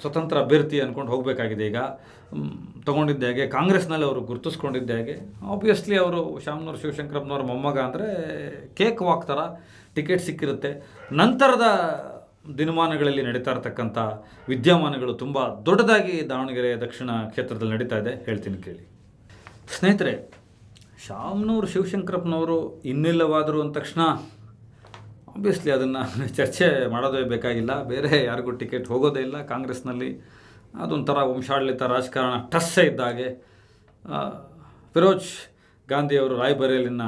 ಸ್ವತಂತ್ರ ಅಭ್ಯರ್ಥಿ ಅಂದ್ಕೊಂಡು ಹೋಗಬೇಕಾಗಿದೆ. ಈಗ ತೊಗೊಂಡಿದ್ದ ಹೇಗೆ? ಕಾಂಗ್ರೆಸ್ನಲ್ಲಿ ಅವರು ಗುರುತಿಸ್ಕೊಂಡಿದ್ದ ಹೇಗೆ? ಆಬ್ವಿಯಸ್ಲಿ ಅವರು ಶಾಮನೂರು ಶಿವಶಂಕರಪ್ಪನವ್ರ ಮೊಮ್ಮಗ ಅಂದರೆ ಕೇಕ್ ವಾಕ್ ಥರ ಟಿಕೆಟ್ ಸಿಕ್ಕಿರುತ್ತೆ. ನಂತರದ ದಿನಮಾನಗಳಲ್ಲಿ ನಡೀತಾ ಇರತಕ್ಕಂಥ ವಿದ್ಯಮಾನಗಳು ತುಂಬ ದೊಡ್ಡದಾಗಿ ದಾವಣಗೆರೆ ದಕ್ಷಿಣ ಕ್ಷೇತ್ರದಲ್ಲಿ ನಡೀತಾ ಇದೆ. ಹೇಳ್ತೀನಿ ಕೇಳಿ ಸ್ನೇಹಿತರೆ. ಶಾಮನೂರು ಶಿವಶಂಕರಪ್ಪನವರು ಇನ್ನಿಲ್ಲವಾದರು ಅಂದ ತಕ್ಷಣ ಆಬ್ವಿಯಸ್ಲಿ ಅದನ್ನು ಚರ್ಚೆ ಮಾಡೋದೇ ಬೇಕಾಗಿಲ್ಲ. ಬೇರೆ ಯಾರಿಗೂ ಟಿಕೆಟ್ ಹೋಗೋದೇ ಇಲ್ಲ ಕಾಂಗ್ರೆಸ್ನಲ್ಲಿ. ಅದೊಂಥರ ವಂಶಾಡಳಿತ ರಾಜಕಾರಣ ಟಸ್ಸೇ ಇದ್ದಾಗೆ. ಫಿರೋಜ್ ಗಾಂಧಿಯವರು ರಾಯ್ಬರೇಲಿನ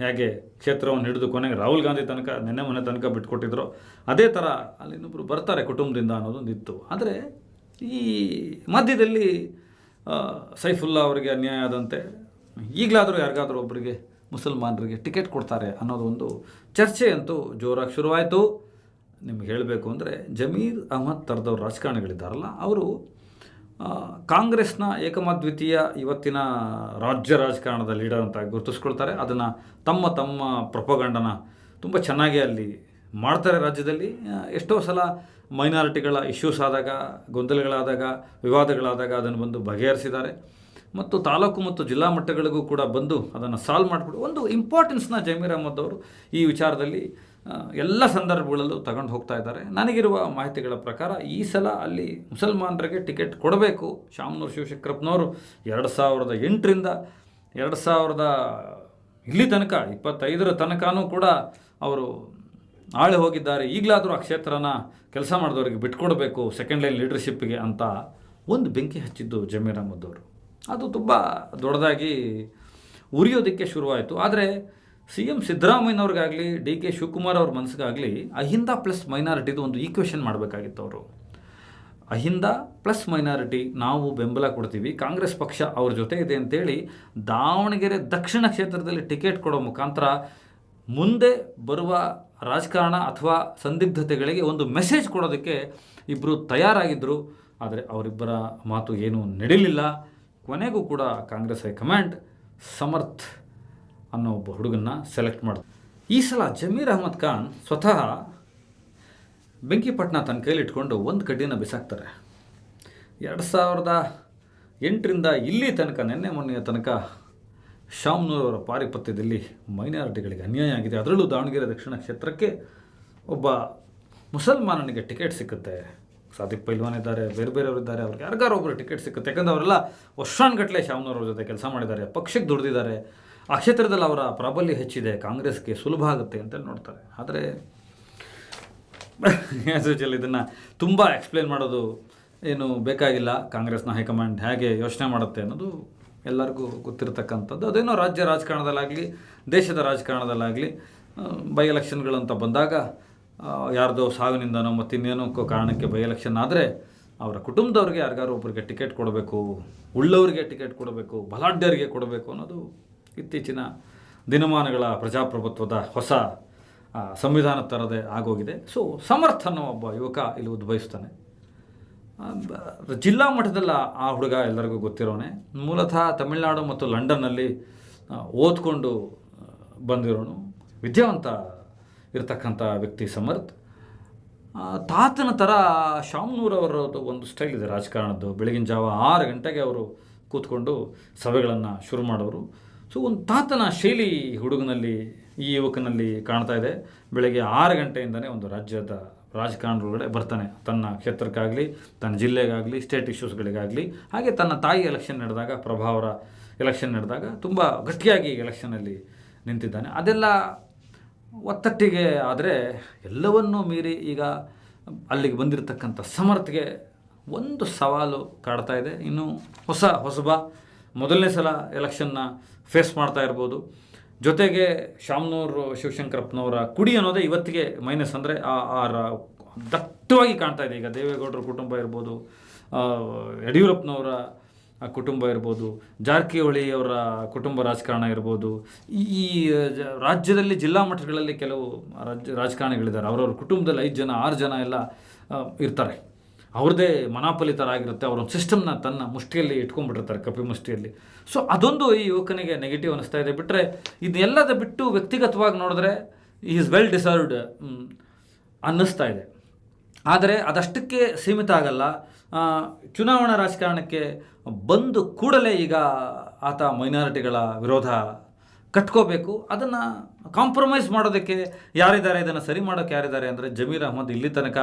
ಹೇಗೆ ಕ್ಷೇತ್ರವನ್ನು ಹಿಡಿದು ಕೊನೆಗೆ ರಾಹುಲ್ ಗಾಂಧಿ ತನಕ ಮೊನ್ನೆ ತನಕ ಬಿಟ್ಕೊಟ್ಟಿದ್ರು, ಅದೇ ಥರ ಅಲ್ಲಿ ಇನ್ನೊಬ್ಬರು ಬರ್ತಾರೆ ಕುಟುಂಬದಿಂದ ಅನ್ನೋದೊಂದು ಇತ್ತು. ಆದರೆ ಈ ಮಧ್ಯದಲ್ಲಿ ಸೈಫುಲ್ಲಾ ಅವರಿಗೆ ಅನ್ಯಾಯ ಆದಂತೆ ಈಗಲಾದರೂ ಯಾರಿಗಾದರೂ ಒಬ್ಬರಿಗೆ ಮುಸಲ್ಮಾನರಿಗೆ ಟಿಕೆಟ್ ಕೊಡ್ತಾರೆ ಅನ್ನೋದು ಒಂದು ಚರ್ಚೆ ಅಂತೂ ಜೋರಾಗಿ ಶುರುವಾಯಿತು. ನಿಮ್ಗೆ ಹೇಳಬೇಕು ಅಂದರೆ ಜಮೀರ್ ಅಹ್ಮದ್ ಥರದವ್ರು ರಾಜಕಾರಣಿಗಳಿದ್ದಾರಲ್ಲ, ಅವರು ಕಾಂಗ್ರೆಸ್ನ ಏಕಮಾದ್ವಿತೀಯ ಇವತ್ತಿನ ರಾಜ್ಯ ರಾಜಕಾರಣದ ಲೀಡರ್ ಅಂತ ಗುರುತಿಸ್ಕೊಳ್ತಾರೆ. ಅದನ್ನು ತಮ್ಮ ಪ್ರೊಪಗಂಡನ ತುಂಬ ಚೆನ್ನಾಗಿ ಅಲ್ಲಿ ಮಾಡ್ತಾರೆ. ರಾಜ್ಯದಲ್ಲಿ ಎಷ್ಟೋ ಸಲ ಮೈನಾರಿಟಿಗಳ ಇಶ್ಯೂಸ್ ಆದಾಗ, ಗೊಂದಲಗಳಾದಾಗ, ವಿವಾದಗಳಾದಾಗ ಅದನ್ನು ಬಂದು ಬಗೆಹರಿಸಿದ್ದಾರೆ. ಮತ್ತು ತಾಲೂಕು ಮತ್ತು ಜಿಲ್ಲಾ ಮಟ್ಟಗಳಿಗೂ ಕೂಡ ಬಂದು ಅದನ್ನು ಸಾಲ್ವ್ ಮಾಡಿಬಿಟ್ಟು ಒಂದು ಇಂಪಾರ್ಟೆನ್ಸ್ನ ಜಮೀರ್ ಅಹ್ಮದ್ ಅವರು ಈ ವಿಚಾರದಲ್ಲಿ ಎಲ್ಲ ಸಂದರ್ಭಗಳಲ್ಲೂ ತಗೊಂಡು ಹೋಗ್ತಾ ಇದ್ದಾರೆ. ನನಗಿರುವ ಮಾಹಿತಿಗಳ ಪ್ರಕಾರ ಈ ಸಲ ಅಲ್ಲಿ ಮುಸಲ್ಮಾನರಿಗೆ ಟಿಕೆಟ್ ಕೊಡಬೇಕು. ಶಾಮನೂರು ಶಿವಶಂಕರಪ್ಪನವರು 2008ರಿಂದ 2000 ಇಲ್ಲಿ ತನಕ 25 ತನಕನೂ ಕೂಡ ಅವರು ಆಳೆ ಹೋಗಿದ್ದಾರೆ. ಈಗಲಾದರೂ ಆ ಕ್ಷೇತ್ರನ ಕೆಲಸ ಮಾಡಿದವರಿಗೆ ಬಿಟ್ಕೊಡ್ಬೇಕು ಸೆಕೆಂಡ್ ಲೈನ್ ಲೀಡರ್ಶಿಪ್ಗೆ ಅಂತ ಒಂದು ಬೆಂಕಿ ಹಚ್ಚಿದ್ದು ಜಮೀರ್ ಅಹ್ಮದ್ ಅವರು. ಅದು ತುಂಬ ದೊಡ್ಡದಾಗಿ ಉರಿಯೋದಕ್ಕೆ ಶುರುವಾಯಿತು. ಆದರೆ CM ಸಿದ್ದರಾಮಯ್ಯನವ್ರಿಗಾಗಲಿ DK ಶಿವಕುಮಾರ್ ಅವ್ರ ಮನಸ್ಸಿಗಾಗಲಿ ಅಹಿಂದ ಪ್ಲಸ್ ಮೈನಾರಿಟಿದು ಒಂದು ಈಕ್ವೇಷನ್ ಮಾಡಬೇಕಾಗಿತ್ತು. ಅವರು ಅಹಿಂದ ಪ್ಲಸ್ ಮೈನಾರಿಟಿ ನಾವು ಬೆಂಬಲ ಕೊಡ್ತೀವಿ, ಕಾಂಗ್ರೆಸ್ ಪಕ್ಷ ಅವ್ರ ಜೊತೆ ಇದೆ ಅಂತೇಳಿ ದಾವಣಗೆರೆ ದಕ್ಷಿಣ ಕ್ಷೇತ್ರದಲ್ಲಿ ಟಿಕೆಟ್ ಕೊಡೋ ಮುಖಾಂತರ ಮುಂದೆ ಬರುವ ರಾಜಕಾರಣ ಅಥವಾ ಸಂದಿಗ್ಧತೆಗಳಿಗೆ ಒಂದು ಮೆಸೇಜ್ ಕೊಡೋದಕ್ಕೆ ಇಬ್ಬರು ತಯಾರಾಗಿದ್ದರು. ಆದರೆ ಅವರಿಬ್ಬರ ಮಾತು ಏನೂ ನಡೀಲಿಲ್ಲ. ಕೊನೆಗೂ ಕೂಡ ಕಾಂಗ್ರೆಸ್ ಹೈಕಮಾಂಡ್ ಸಮರ್ಥ್ ಅನ್ನೋ ಒಬ್ಬ ಹುಡುಗನ್ನ ಸೆಲೆಕ್ಟ್ ಮಾಡಿದ್ರು. ಈ ಸಲ ಜಮೀರ್ ಅಹ್ಮದ್ ಖಾನ್ ಸ್ವತಃ ಬೆಂಕಿಪಟ್ಟಣ ತನ್ನ ಕೈಲಿ ಇಟ್ಕೊಂಡು ಒಂದು ಕಡ್ಡಿನ ಬಿಸಾಕ್ತಾರೆ. 2008ರಿಂದ ಇಲ್ಲಿ ತನಕ ನಿನ್ನೆ ಮೊನ್ನೆಯ ತನಕ ಶಾಮ್ನೂರವರ ಪಾರಿಪತ್ಯದಲ್ಲಿ ಮೈನಾರಿಟಿಗಳಿಗೆ ಅನ್ಯಾಯ ಆಗಿದೆ. ಅದರಲ್ಲೂ ದಾವಣಗೆರೆ ದಕ್ಷಿಣ ಕ್ಷೇತ್ರಕ್ಕೆ ಒಬ್ಬ ಮುಸಲ್ಮಾನನಿಗೆ ಟಿಕೆಟ್ ಸಿಕ್ಕುತ್ತೆ. ಸಾದಿಕ್ ಪೈಲ್ವಾನ್ ಇದ್ದಾರೆ, ಬೇರೆ ಬೇರೆಯವರಿದ್ದಾರೆ, ಅವ್ರಿಗೆ ಯಾರಿಗಾರು ಒಬ್ಬರು ಟಿಕೆಟ್ ಸಿಕ್ಕುತ್ತೆ. ಯಾಕಂದರೆ ಅವರೆಲ್ಲ ವರ್ಷಾನುಗಟ್ಟಲೆ ಶಾಮ್ನೂರವ್ರ ಜೊತೆ ಕೆಲಸ ಮಾಡಿದ್ದಾರೆ, ಪಕ್ಷಕ್ಕೆ ದುಡಿದಿದ್ದಾರೆ, ಆ ಕ್ಷೇತ್ರದಲ್ಲಿ ಅವರ ಪ್ರಾಬಲ್ಯ ಹೆಚ್ಚಿದೆ, ಕಾಂಗ್ರೆಸ್ಗೆ ಸುಲಭ ಆಗುತ್ತೆ ಅಂತ ನೋಡ್ತಾರೆ. ಆದರೆ ಇದನ್ನು ತುಂಬ ಎಕ್ಸ್ಪ್ಲೇನ್ ಮಾಡೋದು ಏನು ಬೇಕಾಗಿಲ್ಲ. ಕಾಂಗ್ರೆಸ್ನ ಹೈಕಮಾಂಡ್ ಹೇಗೆ ಯೋಚನೆ ಮಾಡುತ್ತೆ ಅನ್ನೋದು ಎಲ್ಲರಿಗೂ ಗೊತ್ತಿರತಕ್ಕಂಥದ್ದು. ಅದೇನೋ ರಾಜ್ಯ ರಾಜಕಾರಣದಲ್ಲಾಗಲಿ ದೇಶದ ರಾಜಕಾರಣದಲ್ಲಾಗಲಿ ಬೈ ಎಲೆಕ್ಷನ್ಗಳಂತ ಬಂದಾಗ ಯಾರ್ದೋ ಸಾವಿನಿಂದನೋ ಮತ್ತು ಇನ್ನೇನೋ ಕಾರಣಕ್ಕೆ ಬೈ ಎಲೆಕ್ಷನ್ ಆದರೆ ಅವರ ಕುಟುಂಬದವ್ರಿಗೆ ಯಾರಿಗಾರು ಒಬ್ಬರಿಗೆ ಟಿಕೆಟ್ ಕೊಡಬೇಕು, ಉಳ್ಳವರಿಗೆ ಟಿಕೆಟ್ ಕೊಡಬೇಕು, ಬಲಾಢ್ಯರಿಗೆ ಕೊಡಬೇಕು ಅನ್ನೋದು ಇತ್ತೀಚಿನ ದಿನಮಾನಗಳ ಪ್ರಜಾಪ್ರಭುತ್ವದ ಹೊಸ ಸಂವಿಧಾನ ಥರದೇ ಆಗೋಗಿದೆ. ಸೊ ಸಮರ್ಥ ಅನ್ನೋ ಒಬ್ಬ ಯುವಕ ಇಲ್ಲಿ ಉದ್ಭವಿಸ್ತಾನೆ. ಜಿಲ್ಲಾ ಮಟ್ಟದಲ್ಲ ಆ ಹುಡುಗ ಎಲ್ಲರಿಗೂ ಗೊತ್ತಿರೋನೆ. ಮೂಲತಃ ತಮಿಳುನಾಡು ಮತ್ತು ಲಂಡನ್ನಲ್ಲಿ ಓದ್ಕೊಂಡು ಬಂದಿರೋನು, ವಿದ್ಯಾವಂತ ಇರತಕ್ಕಂಥ ವ್ಯಕ್ತಿ ಸಮರ್ಥ್. ತಾತನ ಥರ ಶಾಮ್ನೂರವರದ್ದು ಒಂದು ಸ್ಟೈಲ್ ಇದೆ ರಾಜಕಾರಣದ್ದು. ಬೆಳಗಿನ ಜಾವ 6 ಗಂಟೆಗೆ ಅವರು ಕೂತ್ಕೊಂಡು ಸಭೆಗಳನ್ನು ಶುರು ಮಾಡೋರು. ಸೊ ಒಂದು ತಾತನ ಶೈಲಿ ಹುಡುಗನಲ್ಲಿ, ಈ ಯುವಕನಲ್ಲಿ ಕಾಣ್ತಾ ಇದೆ. ಬೆಳಗ್ಗೆ 6 ಗಂಟೆಯಿಂದನೇ ಒಂದು ರಾಜ್ಯದ ರಾಜಕಾರಣದೊಳಗಡೆ ಬರ್ತಾನೆ. ತನ್ನ ಕ್ಷೇತ್ರಕ್ಕಾಗಲಿ, ತನ್ನ ಜಿಲ್ಲೆಗಾಗಲಿ, ಸ್ಟೇಟ್ ಇಶ್ಯೂಸ್ಗಳಿಗಾಗಲಿ, ಹಾಗೆ ತನ್ನ ತಾಯಿ ಎಲೆಕ್ಷನ್ ನಡೆದಾಗ, ಪ್ರಭಾವರ ಎಲೆಕ್ಷನ್ ನಡೆದಾಗ ತುಂಬ ಗಟ್ಟಿಯಾಗಿ ಎಲೆಕ್ಷನಲ್ಲಿ ನಿಂತಿದ್ದಾನೆ. ಅದೆಲ್ಲ ಒತ್ತಟ್ಟಿಗೆ ಆದರೆ ಎಲ್ಲವನ್ನೂ ಮೀರಿ ಈಗ ಅಲ್ಲಿಗೆ ಬಂದಿರತಕ್ಕಂಥ ಸಮರ್ಥ್ಗೆ ಒಂದು ಸವಾಲು ಕಾಡ್ತಾ ಇದೆ. ಇನ್ನು ಹೊಸಬ ಮೊದಲನೇ ಸಲ ಎಲೆಕ್ಷನ್ನ ಫೇಸ್ ಮಾಡ್ತಾ ಇರ್ಬೋದು. ಜೊತೆಗೆ ಶಾಮ್ನೂರು ಶಿವಶಂಕರಪ್ಪನವರ ಕುಡಿ ಅನ್ನೋದೇ ಇವತ್ತಿಗೆ ಮೈನಸ್. ಅಂದರೆ ದಟ್ಟವಾಗಿ ಕಾಣ್ತಾ ಇದೆ. ಈಗ ದೇವೇಗೌಡರ ಕುಟುಂಬ ಇರ್ಬೋದು, ಯಡಿಯೂರಪ್ಪನವರ ಕುಟುಂಬ ಇರ್ಬೋದು, ಜಾರಕಿಹೊಳಿ ಅವರ ಕುಟುಂಬ ರಾಜಕಾರಣ ಇರ್ಬೋದು. ಈ ರಾಜ್ಯದಲ್ಲಿ ಜಿಲ್ಲಾ ಮಟ್ಟಗಳಲ್ಲಿ ಕೆಲವು ರಾಜಕಾರಣಿಗಳಿದ್ದಾರೆ. ಅವರವ್ರ ಕುಟುಂಬದಲ್ಲಿ 5 ಜನ 6 ಜನ ಎಲ್ಲ ಇರ್ತಾರೆ. ಅವ್ರದ್ದೇ ಮನಾಪಲಿ ಥರ ಆಗಿರುತ್ತೆ. ಅವರೊಂದು ಸಿಸ್ಟಮ್ನ ತನ್ನ ಮುಷ್ಟಿಯಲ್ಲಿ ಇಟ್ಕೊಂಡ್ಬಿಟ್ಟಿರ್ತಾರೆ, ಕಪಿ ಮುಷ್ಟಿಯಲ್ಲಿ. ಸೊ ಅದೊಂದು ಈ ಯುವಕನಿಗೆ ನೆಗೆಟಿವ್ ಅನ್ನಿಸ್ತಾ ಇದೆ. ಬಿಟ್ಟರೆ ಇದೆಲ್ಲದ ಬಿಟ್ಟು ವ್ಯಕ್ತಿಗತವಾಗಿ ನೋಡಿದ್ರೆ ಈಸ್ ವೆಲ್ ಡಿಸರ್ವ್ಡ್ ಅನ್ನಿಸ್ತಾ ಇದೆ. ಆದರೆ ಅದಷ್ಟಕ್ಕೆ ಸೀಮಿತ ಆಗಲ್ಲ. ಚುನಾವಣಾ ರಾಜಕಾರಣಕ್ಕೆ ಬಂದು ಕೂಡಲೇ ಈಗ ಆತ ಮೈನಾರಿಟಿಗಳ ವಿರೋಧ ಕಟ್ಕೋಬೇಕು. ಅದನ್ನು ಕಾಂಪ್ರಮೈಸ್ ಮಾಡೋದಕ್ಕೆ ಯಾರಿದ್ದಾರೆ, ಇದನ್ನು ಸರಿ ಮಾಡೋಕ್ಕೆ ಯಾರಿದ್ದಾರೆ ಅಂದರೆ ಜಮೀರ್ ಅಹ್ಮದ್ ಇಲ್ಲಿ ತನಕ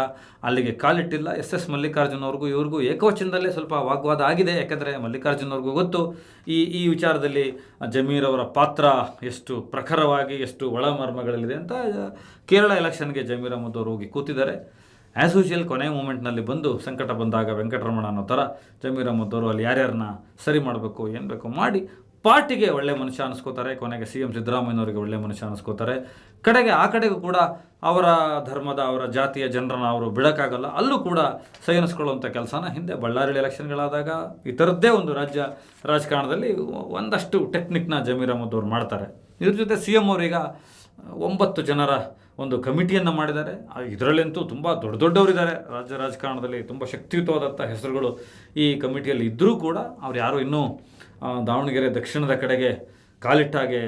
ಅಲ್ಲಿಗೆ ಕಾಲಿಟ್ಟಿಲ್ಲ. SS ಮಲ್ಲಿಕಾರ್ಜುನ್ ಅವ್ರಿಗೂ ಇವ್ರಿಗೂ ಏಕವಚನದಲ್ಲೇ ಸ್ವಲ್ಪ ವಾಗ್ವಾದ ಆಗಿದೆ. ಯಾಕೆಂದರೆ ಮಲ್ಲಿಕಾರ್ಜುನ್ ಅವ್ರಿಗೂ ಗೊತ್ತು ಈ ವಿಚಾರದಲ್ಲಿ ಜಮೀರ್ ಅವರ ಪಾತ್ರ ಎಷ್ಟು ಪ್ರಖರವಾಗಿ, ಎಷ್ಟು ಒಳಮರ್ಮಗಳಲ್ಲಿದೆ ಅಂತ. ಕೇರಳ ಎಲೆಕ್ಷನ್ಗೆ ಜಮೀರ್ ಅಹ್ಮದ್ ಅವರು ಹೋಗಿ ಕೂತಿದ್ದಾರೆ. ಆ್ಯಸ್ ಯೂಶುವಲ್ ಕೊನೆಯ ಮೂಮೆಂಟ್ನಲ್ಲಿ ಬಂದು ಸಂಕಟ ಬಂದಾಗ ವೆಂಕಟರಮಣ ಅನ್ನೋ ಥರ ಜಮೀರ್ ಅಹ್ಮದ್ ಅವರು ಅಲ್ಲಿ ಯಾರ್ಯಾರನ್ನ ಸರಿ ಮಾಡಬೇಕು, ಏನು ಬೇಕೋ ಮಾಡಿ ಪಾರ್ಟಿಗೆ ಒಳ್ಳೆ ಮನುಷ್ಯ ಅನ್ನಿಸ್ಕೋತಾರೆ. ಕೊನೆಗೆ CM ಸಿದ್ದರಾಮಯ್ಯನವರಿಗೆ ಒಳ್ಳೆ ಮನುಷ್ಯ ಅನ್ನಿಸ್ಕೋತಾರೆ. ಕಡೆಗೆ ಆ ಕಡೆಗೂ ಕೂಡ ಅವರ ಧರ್ಮದ, ಅವರ ಜಾತಿಯ ಜನರನ್ನು ಅವರು ಬಿಡೋಕ್ಕಾಗಲ್ಲ. ಅಲ್ಲೂ ಕೂಡ ಸೈ ಅನ್ನಿಸ್ಕೊಳ್ಳುವಂಥ ಕೆಲಸನ ಹಿಂದೆ ಬಳ್ಳಾರಿ ಎಲೆಕ್ಷನ್ಗಳಾದಾಗ ಈ ಥರದ್ದೇ ಒಂದು ರಾಜ್ಯ ರಾಜಕಾರಣದಲ್ಲಿ ಒಂದಷ್ಟು ಟೆಕ್ನಿಕ್ನ ಜಮೀರ್ ಅಹ್ಮದ್ ಅವರು ಮಾಡ್ತಾರೆ. ಇದ್ರ ಜೊತೆ CM ಅವರೀಗ 9 ಜನರ ಒಂದು ಕಮಿಟಿಯನ್ನು ಮಾಡಿದ್ದಾರೆ. ಇದರಲ್ಲಂತೂ ತುಂಬ ದೊಡ್ಡವರಿದ್ದಾರೆ ರಾಜ್ಯ ರಾಜಕಾರಣದಲ್ಲಿ, ತುಂಬ ಶಕ್ತಿಯುತವಾದಂಥ ಹೆಸರುಗಳು ಈ ಕಮಿಟಿಯಲ್ಲಿ ಇದ್ದರೂ ಕೂಡ ಅವ್ರು ಯಾರೂ ಇನ್ನೂ ದಾವಣಗೆರೆ ದಕ್ಷಿಣದ ಕಡೆಗೆ ಕಾಲಿಟ್ಟಾಗೆ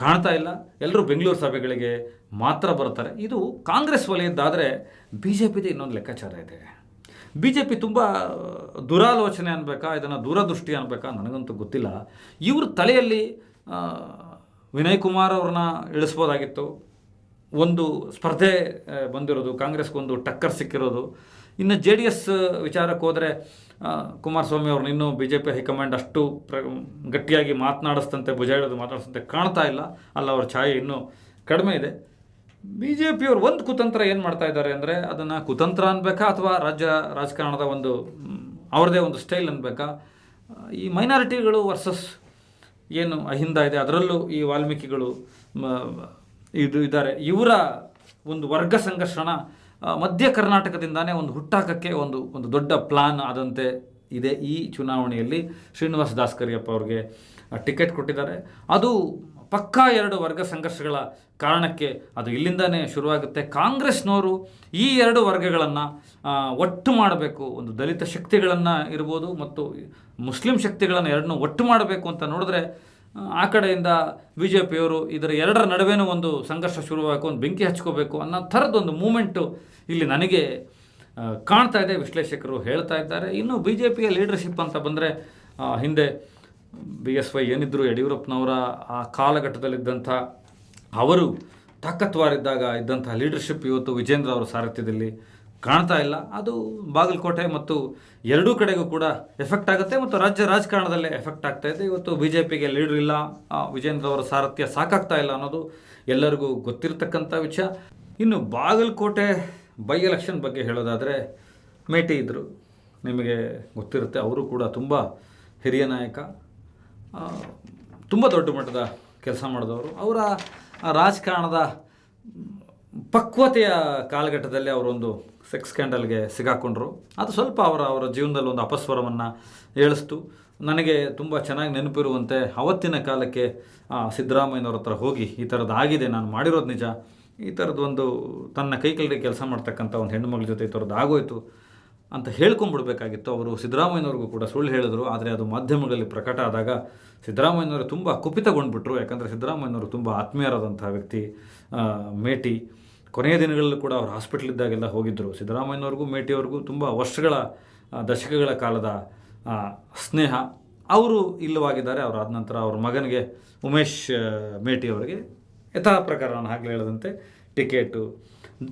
ಕಾಣ್ತಾ ಇಲ್ಲ. ಎಲ್ಲರೂ ಬೆಂಗಳೂರು ಸಭೆಗಳಿಗೆ ಮಾತ್ರ ಬರ್ತಾರೆ. ಇದು ಕಾಂಗ್ರೆಸ್ ವಲಯದ್ದಾದರೆ BJPದು ಇನ್ನೊಂದು ಲೆಕ್ಕಾಚಾರ ಇದೆ. BJP ತುಂಬ ದುರಾಲೋಚನೆ ಅನ್ಬೇಕಾ, ಇದನ್ನು ದೂರದೃಷ್ಟಿ ಅನ್ಬೇಕಾ, ನನಗಂತೂ ಗೊತ್ತಿಲ್ಲ. ಇವ್ರ ತಲೆಯಲ್ಲಿ ವಿನಯ್ ಕುಮಾರ್ ಅವ್ರನ್ನ ಇಳಿಸ್ಬೋದಾಗಿತ್ತು. ಒಂದು ಸ್ಪರ್ಧೆ ಬಂದಿರೋದು, ಕಾಂಗ್ರೆಸ್ಗೊಂದು ಟಕ್ಕರ್ ಸಿಕ್ಕಿರೋದು. ಇನ್ನು JDS ವಿಚಾರಕ್ಕೆ ಹೋದರೆ ಕುಮಾರಸ್ವಾಮಿ ಅವ್ರನ್ನ ಇನ್ನೂ BJP ಹೈಕಮಾಂಡ್ ಅಷ್ಟು ಗಟ್ಟಿಯಾಗಿ ಮಾತನಾಡಿಸ್ತಂತೆ, ಭುಜ ಹಿಡಿದು ಮಾತಾಡಿಸ್ತಂತೆ ಕಾಣ್ತಾ ಇಲ್ಲ. ಅಲ್ಲ, ಅವ್ರ ಛಾಯೆ ಇನ್ನೂ ಕಡಿಮೆ ಇದೆ. BJP ಅವರು ಒಂದು ಕುತಂತ್ರ ಏನು ಮಾಡ್ತಾ ಇದ್ದಾರೆ ಅಂದರೆ, ಅದನ್ನು ಕುತಂತ್ರ ಅನ್ಬೇಕಾ ಅಥವಾ ರಾಜ್ಯ ರಾಜಕಾರಣದ ಒಂದು ಅವ್ರದ್ದೇ ಒಂದು ಸ್ಟೈಲ್ ಅನ್ಬೇಕಾ, ಈ ಮೈನಾರಿಟಿಗಳು ವರ್ಸಸ್ ಏನು ಅಹಿಂದ ಇದೆ, ಅದರಲ್ಲೂ ಈ ವಾಲ್ಮೀಕಿಗಳು ಇದ್ದಾರೆ, ಇವರ ಒಂದು ವರ್ಗ ಸಂಘರ್ಷಣ ಮಧ್ಯ ಕರ್ನಾಟಕದಿಂದಾನೇ ಒಂದು ಹುಟ್ಟಾಕಕ್ಕೆ ಒಂದು ದೊಡ್ಡ ಪ್ಲಾನ್ ಆದಂತೆ ಇದೆ. ಈ ಚುನಾವಣೆಯಲ್ಲಿ ಶ್ರೀನಿವಾಸ್ ದಾಸ್ ಕರಿಯಪ್ಪ ಅವ್ರಿಗೆ ಟಿಕೆಟ್ ಕೊಟ್ಟಿದ್ದಾರೆ. ಅದು ಪಕ್ಕಾ 2 ವರ್ಗ ಸಂಘರ್ಷಗಳ ಕಾರಣಕ್ಕೆ ಅದು ಇಲ್ಲಿಂದನೇ ಶುರುವಾಗುತ್ತೆ. ಕಾಂಗ್ರೆಸ್ನವರು ಈ 2 ವರ್ಗಗಳನ್ನು ಒಟ್ಟು ಮಾಡಬೇಕು, ಒಂದು ದಲಿತ ಶಕ್ತಿಗಳನ್ನು ಇರ್ಬೋದು ಮತ್ತು ಮುಸ್ಲಿಂ ಶಕ್ತಿಗಳನ್ನು ಎರಡನ್ನೂ ಒಟ್ಟು ಮಾಡಬೇಕು ಅಂತ ನೋಡಿದ್ರೆ ಆ ಕಡೆಯಿಂದ ಬಿ ಜೆ ಪಿಯವರು ಇದರ 2ರ ನಡುವೆನೂ ಒಂದು ಸಂಘರ್ಷ ಶುರುವಾಗಬೇಕು, ಒಂದು ಬೆಂಕಿ ಹಚ್ಕೋಬೇಕು ಅನ್ನೋ ಥರದ್ದೊಂದು ಮೂಮೆಂಟು ಇಲ್ಲಿ ನನಗೆ ಕಾಣ್ತಾ ಇದೆ, ವಿಶ್ಲೇಷಕರು ಹೇಳ್ತಾ ಇದ್ದಾರೆ. ಇನ್ನು ಬಿ ಜೆ ಪಿಯ ಲೀಡರ್ಶಿಪ್ ಅಂತ ಬಂದರೆ ಹಿಂದೆ BSY ಏನಿದ್ರು ಯಡಿಯೂರಪ್ಪನವರ ಆ ಕಾಲಘಟ್ಟದಲ್ಲಿದ್ದಂಥ ಅವರು ತಾಕತ್ವಾರಿದ್ದಾಗ ಇದ್ದಂಥ ಲೀಡರ್ಶಿಪ್ ಇವತ್ತು ವಿಜೇಂದ್ರ ಅವರ ಸಾರಥ್ಯದಲ್ಲಿ ಕಾಣ್ತಾ ಇಲ್ಲ. ಅದು ಬಾಗಲಕೋಟೆ ಮತ್ತು ಎರಡೂ ಕಡೆಗೂ ಕೂಡ ಎಫೆಕ್ಟ್ ಆಗುತ್ತೆ ಮತ್ತು ರಾಜ್ಯ ರಾಜಕಾರಣದಲ್ಲೇ ಎಫೆಕ್ಟ್ ಆಗ್ತಾ ಇದೆ. ಇವತ್ತು ಬಿ ಜೆ ಪಿಗೆ ಲೀಡರ್ ಇಲ್ಲ, ವಿಜೇಂದ್ರ ಅವರ ಸಾರಥ್ಯ ಸಾಕಾಗ್ತಾ ಇಲ್ಲ ಅನ್ನೋದು ಎಲ್ಲರಿಗೂ ಗೊತ್ತಿರತಕ್ಕಂಥ ವಿಷಯ. ಇನ್ನು ಬಾಗಲಕೋಟೆ ಬೈ ಎಲೆಕ್ಷನ್ ಬಗ್ಗೆ ಹೇಳೋದಾದರೆ ಮೇಟಿ ಇದ್ದರು, ನಿಮಗೆ ಗೊತ್ತಿರುತ್ತೆ. ಅವರು ಕೂಡ ತುಂಬ ಹಿರಿಯ ನಾಯಕ, ತುಂಬ ದೊಡ್ಡ ಮಟ್ಟದ ಕೆಲಸ ಮಾಡಿದವರು. ಅವರ ರಾಜಕಾರಣದ ಪಕ್ವತೆಯ ಕಾಲಘಟ್ಟದಲ್ಲಿ ಅವರೊಂದು ಸೆಕ್ಸ್ ಸ್ಕ್ಯಾಂಡಲ್ಗೆ ಸಿಗಾಕೊಂಡ್ರು. ಅದು ಸ್ವಲ್ಪ ಅವರ ಜೀವನದಲ್ಲಿ ಒಂದು ಅಪಸ್ವರವನ್ನು ಏಳಿಸ್ತು. ನನಗೆ ತುಂಬ ಚೆನ್ನಾಗಿ ನೆನಪಿರುವಂತೆ ಅವತ್ತಿನ ಕಾಲಕ್ಕೆ ಸಿದ್ದರಾಮಯ್ಯನವ್ರ ಹತ್ರ ಹೋಗಿ ಈ ಥರದ್ದು ಆಗಿದೆ, ನಾನು ಮಾಡಿರೋದು ನಿಜ, ಈ ಥರದ್ದೊಂದು ತನ್ನ ಕೈಕೆಳಗೆ ಕೆಲಸ ಮಾಡ್ತಕ್ಕಂಥ ಒಂದು ಹೆಣ್ಣುಮಗಳ ಜೊತೆ ಈ ಥರದ್ದು ಆಗೋಯ್ತು ಅಂತ ಹೇಳ್ಕೊಂಬಿಡ್ಬೇಕಾಗಿತ್ತು. ಅವರು ಸಿದ್ದರಾಮಯ್ಯನವ್ರಿಗೂ ಕೂಡ ಸುಳ್ಳು ಹೇಳಿದ್ರು. ಆದರೆ ಅದು ಮಾಧ್ಯಮಗಳಲ್ಲಿ ಪ್ರಕಟ ಆದಾಗ ಸಿದ್ದರಾಮಯ್ಯನವರು ತುಂಬ ಕುಪಿತಗೊಂಡ್ಬಿಟ್ರು. ಯಾಕಂದರೆ ಸಿದ್ದರಾಮಯ್ಯನವರು ತುಂಬ ಆತ್ಮೀಯರಾದಂಥ ವ್ಯಕ್ತಿ ಮೇಟಿ. ಕೊನೆಯ ದಿನಗಳಲ್ಲೂ ಕೂಡ ಅವರು ಹಾಸ್ಪಿಟ್ಲಿದ್ದಾಗೆಲ್ಲ ಹೋಗಿದ್ದರು. ಸಿದ್ದರಾಮಯ್ಯನವ್ರಿಗೂ ಮೇಟಿಯವ್ರಿಗೂ ತುಂಬ ವರ್ಷಗಳ ದಶಕಗಳ ಕಾಲದ ಸ್ನೇಹ. ಅವರು ಇಲ್ಲವಾಗಿದ್ದಾರೆ. ಅವರಾದ ನಂತರ ಅವ್ರ ಮಗನಿಗೆ ಉಮೇಶ್ ಮೇಟಿ ಅವರಿಗೆ ಯಥಾ ಪ್ರಕಾರ ನಾನು ಆಗಲೇ ಹೇಳದಂತೆ ಟಿಕೆಟು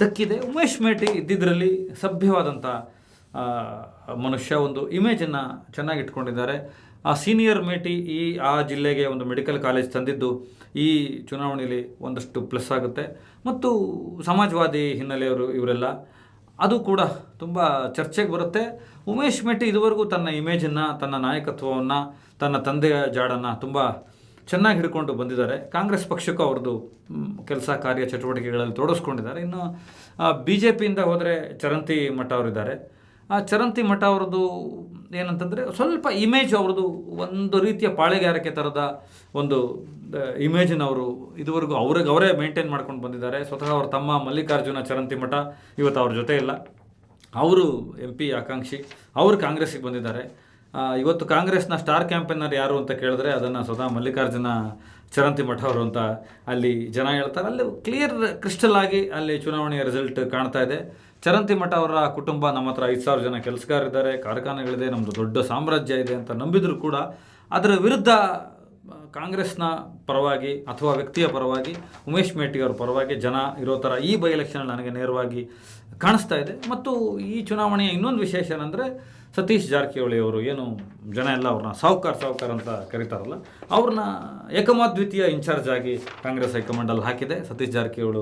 ದಕ್ಕಿದೆ. ಉಮೇಶ್ ಮೇಟಿ ಇದ್ದಿದ್ದರಲ್ಲಿ ಸಭ್ಯವಾದಂಥ ಮನುಷ್ಯ, ಒಂದು ಇಮೇಜನ್ನು ಚೆನ್ನಾಗಿ ಇಟ್ಕೊಂಡಿದ್ದಾರೆ. ಆ ಸೀನಿಯರ್ ಮೇಟಿ ಆ ಜಿಲ್ಲೆಗೆ ಒಂದು ಮೆಡಿಕಲ್ ಕಾಲೇಜ್ ತಂದಿದ್ದು ಈ ಚುನಾವಣೆಯಲ್ಲಿ ಒಂದಷ್ಟು ಪ್ಲಸ್ ಆಗುತ್ತೆ. ಮತ್ತು ಸಮಾಜವಾದಿ ಹಿನ್ನೆಲೆಯವರು ಇವರೆಲ್ಲ, ಅದು ಕೂಡ ತುಂಬ ಚರ್ಚೆಗೆ ಬರುತ್ತೆ. ಉಮೇಶ್ ಮೇಟಿ ಇದುವರೆಗೂ ತನ್ನ ಇಮೇಜನ್ನು, ತನ್ನ ನಾಯಕತ್ವವನ್ನು, ತನ್ನ ತಂದೆಯ ಜಾಡನ್ನು ತುಂಬ ಚೆನ್ನಾಗಿ ಹಿಡ್ಕೊಂಡು ಬಂದಿದ್ದಾರೆ. ಕಾಂಗ್ರೆಸ್ ಪಕ್ಷಕ್ಕೂ ಅವ್ರದ್ದು ಕೆಲಸ ಕಾರ್ಯ ಚಟುವಟಿಕೆಗಳಲ್ಲಿ ತೊಡಗಿಸ್ಕೊಂಡಿದ್ದಾರೆ. ಇನ್ನು ಬಿ ಜೆ ಪಿಯಿಂದ ಹೋದರೆ ಚರಂತಿ ಮಠ ಅವರಿದ್ದಾರೆ. ಆ ಚರಂತಿ ಮಠ ಅವ್ರದ್ದು ಏನಂತಂದರೆ ಸ್ವಲ್ಪ ಇಮೇಜ್ ಅವ್ರದ್ದು ಒಂದು ರೀತಿಯ ಪಾಳೆಗಾರಿಕೆ ಥರದ ಒಂದು ಇಮೇಜನ್ನು ಅವರು ಇದುವರೆಗೂ ಅವರೇ ಮೇಂಟೈನ್ ಮಾಡ್ಕೊಂಡು ಬಂದಿದ್ದಾರೆ. ಸ್ವತಃ ಅವ್ರ ತಮ್ಮ ಮಲ್ಲಿಕಾರ್ಜುನ ಚರಂತಿ ಮಠ ಇವತ್ತು ಅವ್ರ ಜೊತೆ ಇಲ್ಲ. ಅವರು MP ಆಕಾಂಕ್ಷಿ, ಅವರು ಕಾಂಗ್ರೆಸ್ಸಿಗೆ ಬಂದಿದ್ದಾರೆ. ಇವತ್ತು ಕಾಂಗ್ರೆಸ್ನ ಸ್ಟಾರ್ ಕ್ಯಾಂಪೇನರ್ ಯಾರು ಅಂತ ಕೇಳಿದ್ರೆ ಅದನ್ನು ಸ್ವತಃ ಮಲ್ಲಿಕಾರ್ಜುನ ಚರಂತಿ ಮಠ ಅವರು ಅಂತ ಅಲ್ಲಿ ಜನ ಹೇಳ್ತಾರೆ. ಅಲ್ಲಿ ಕ್ಲಿಯರ್ ಕ್ರಿಸ್ಟಲ್ ಆಗಿ ಅಲ್ಲಿ ಚುನಾವಣೆಯ ರಿಸಲ್ಟ್ ಕಾಣ್ತಾ ಇದೆ. ಚರಂತಿ ಮಠ ಅವರ ಕುಟುಂಬ, ನಮ್ಮ ಹತ್ರ 5,000 ಜನ ಕೆಲಸಗಾರರಿದ್ದಾರೆ, ಕಾರ್ಖಾನೆಗಳಿದೆ, ನಮ್ಮದು ದೊಡ್ಡ ಸಾಮ್ರಾಜ್ಯ ಇದೆ ಅಂತ ನಂಬಿದ್ರು ಕೂಡ ಅದರ ವಿರುದ್ಧ ಕಾಂಗ್ರೆಸ್ನ ಪರವಾಗಿ ಅಥವಾ ವ್ಯಕ್ತಿಯ ಪರವಾಗಿ ಉಮೇಶ್ ಮೇಟಿ ಅವರ ಪರವಾಗಿ ಜನ ಇರೋ ಥರ ಈ ಬೈ ಎಲೆಕ್ಷನ್ ನನಗೆ ನೇರವಾಗಿ ಕಾಣಿಸ್ತಾ ಇದೆ. ಮತ್ತು ಈ ಚುನಾವಣೆಯ ಇನ್ನೊಂದು ವಿಶೇಷ ಏನಂದರೆ ಸತೀಶ್ ಜಾರಕಿಹೊಳಿ ಅವರು, ಏನು ಜನ ಎಲ್ಲ ಅವ್ರನ್ನ ಸಾವ್ಕಾರ್ ಅಂತ ಕರೀತಾರಲ್ಲ, ಅವ್ರನ್ನ ಏಕಮಾದ್ವಿತೀಯ ಇನ್ಚಾರ್ಜ್ ಆಗಿ ಕಾಂಗ್ರೆಸ್ ಹೈಕಮಾಂಡಲ್ಲಿ ಹಾಕಿದೆ. ಸತೀಶ್ ಜಾರಕಿಹೊಳಿ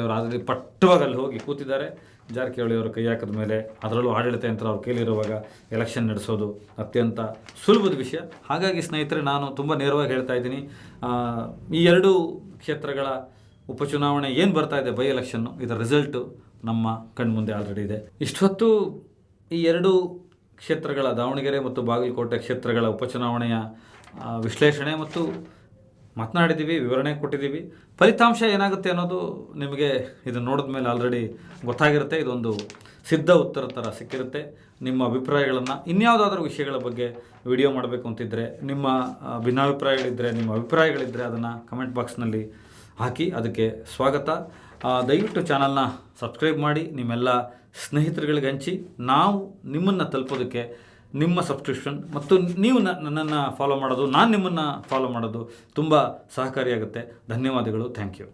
ಅವರು ಅದರಲ್ಲಿ ಪಟ್ಟವಾಗಿ ಅಲ್ಲಿ ಹೋಗಿ ಕೂತಿದ್ದಾರೆ. ಜಾರಕಿಹೊಳಿ ಅವರು ಕೈ ಹಾಕಿದ ಮೇಲೆ ಅದರಲ್ಲೂ ಆಡಳಿತ ಯಂತ್ರ ಅವ್ರ ಕೈಲಿರುವಾಗ ಎಲೆಕ್ಷನ್ ನಡೆಸೋದು ಅತ್ಯಂತ ಸುಲಭದ ವಿಷಯ. ಹಾಗಾಗಿ ಸ್ನೇಹಿತರೆ, ನಾನು ತುಂಬ ನೇರವಾಗಿ ಹೇಳ್ತಾ ಇದ್ದೀನಿ, ಈ 2 ಕ್ಷೇತ್ರಗಳ ಉಪಚುನಾವಣೆ ಏನು ಬರ್ತಾ ಇದೆ ಬೈ ಎಲೆಕ್ಷನ್ನು, ಇದರ ರಿಸಲ್ಟು ನಮ್ಮ ಕಣ್ಮುಂದೆ ಆಲ್ರೆಡಿ ಇದೆ. ಇಷ್ಟೊತ್ತು ಈ 2 ಕ್ಷೇತ್ರಗಳ, ದಾವಣಗೆರೆ ಮತ್ತು ಬಾಗಲಕೋಟೆ ಕ್ಷೇತ್ರಗಳ ಉಪಚುನಾವಣೆಯ ವಿಶ್ಲೇಷಣೆ ಮತ್ತು ಮಾತನಾಡಿದ್ದೀವಿ, ವಿವರಣೆ ಕೊಟ್ಟಿದ್ದೀವಿ. ಫಲಿತಾಂಶ ಏನಾಗುತ್ತೆ ಅನ್ನೋದು ನಿಮಗೆ ಇದನ್ನು ನೋಡಿದ ಮೇಲೆ ಆಲ್ರೆಡಿ ಗೊತ್ತಾಗಿರುತ್ತೆ. ಇದೊಂದು ಸಿದ್ಧ ಉತ್ತರ ಥರ ಸಿಕ್ಕಿರುತ್ತೆ. ನಿಮ್ಮ ಅಭಿಪ್ರಾಯಗಳನ್ನು, ಇನ್ಯಾವುದಾದ್ರೂ ವಿಷಯಗಳ ಬಗ್ಗೆ ವಿಡಿಯೋ ಮಾಡಬೇಕು ಅಂತಿದ್ದರೆ, ನಿಮ್ಮ ಭಿನ್ನಾಭಿಪ್ರಾಯಗಳಿದ್ದರೆ, ನಿಮ್ಮ ಅಭಿಪ್ರಾಯಗಳಿದ್ದರೆ ಅದನ್ನು ಕಮೆಂಟ್ ಬಾಕ್ಸ್ನಲ್ಲಿ ಹಾಕಿ, ಅದಕ್ಕೆ ಸ್ವಾಗತ. ದಯವಿಟ್ಟು ಚಾನಲ್ನ ಸಬ್ಸ್ಕ್ರೈಬ್ ಮಾಡಿ, ನಿಮ್ಮೆಲ್ಲ ಸ್ನೇಹಿತರುಗಳಿಗೆ ಹಂಚಿ. ನಾವು ನಿಮ್ಮನ್ನು ತಲುಪೋದಕ್ಕೆ ನಿಮ್ಮ ಸಬ್ಸ್ಕ್ರಿಪ್ಷನ್ ಮತ್ತು ನೀವು ನನ್ನನ್ನು ಫಾಲೋ ಮಾಡೋದು, ನಾನು ನಿಮ್ಮನ್ನು ಫಾಲೋ ಮಾಡೋದು ತುಂಬ ಸಹಕಾರಿಯಾಗುತ್ತೆ. ಧನ್ಯವಾದಗಳು. Thank you.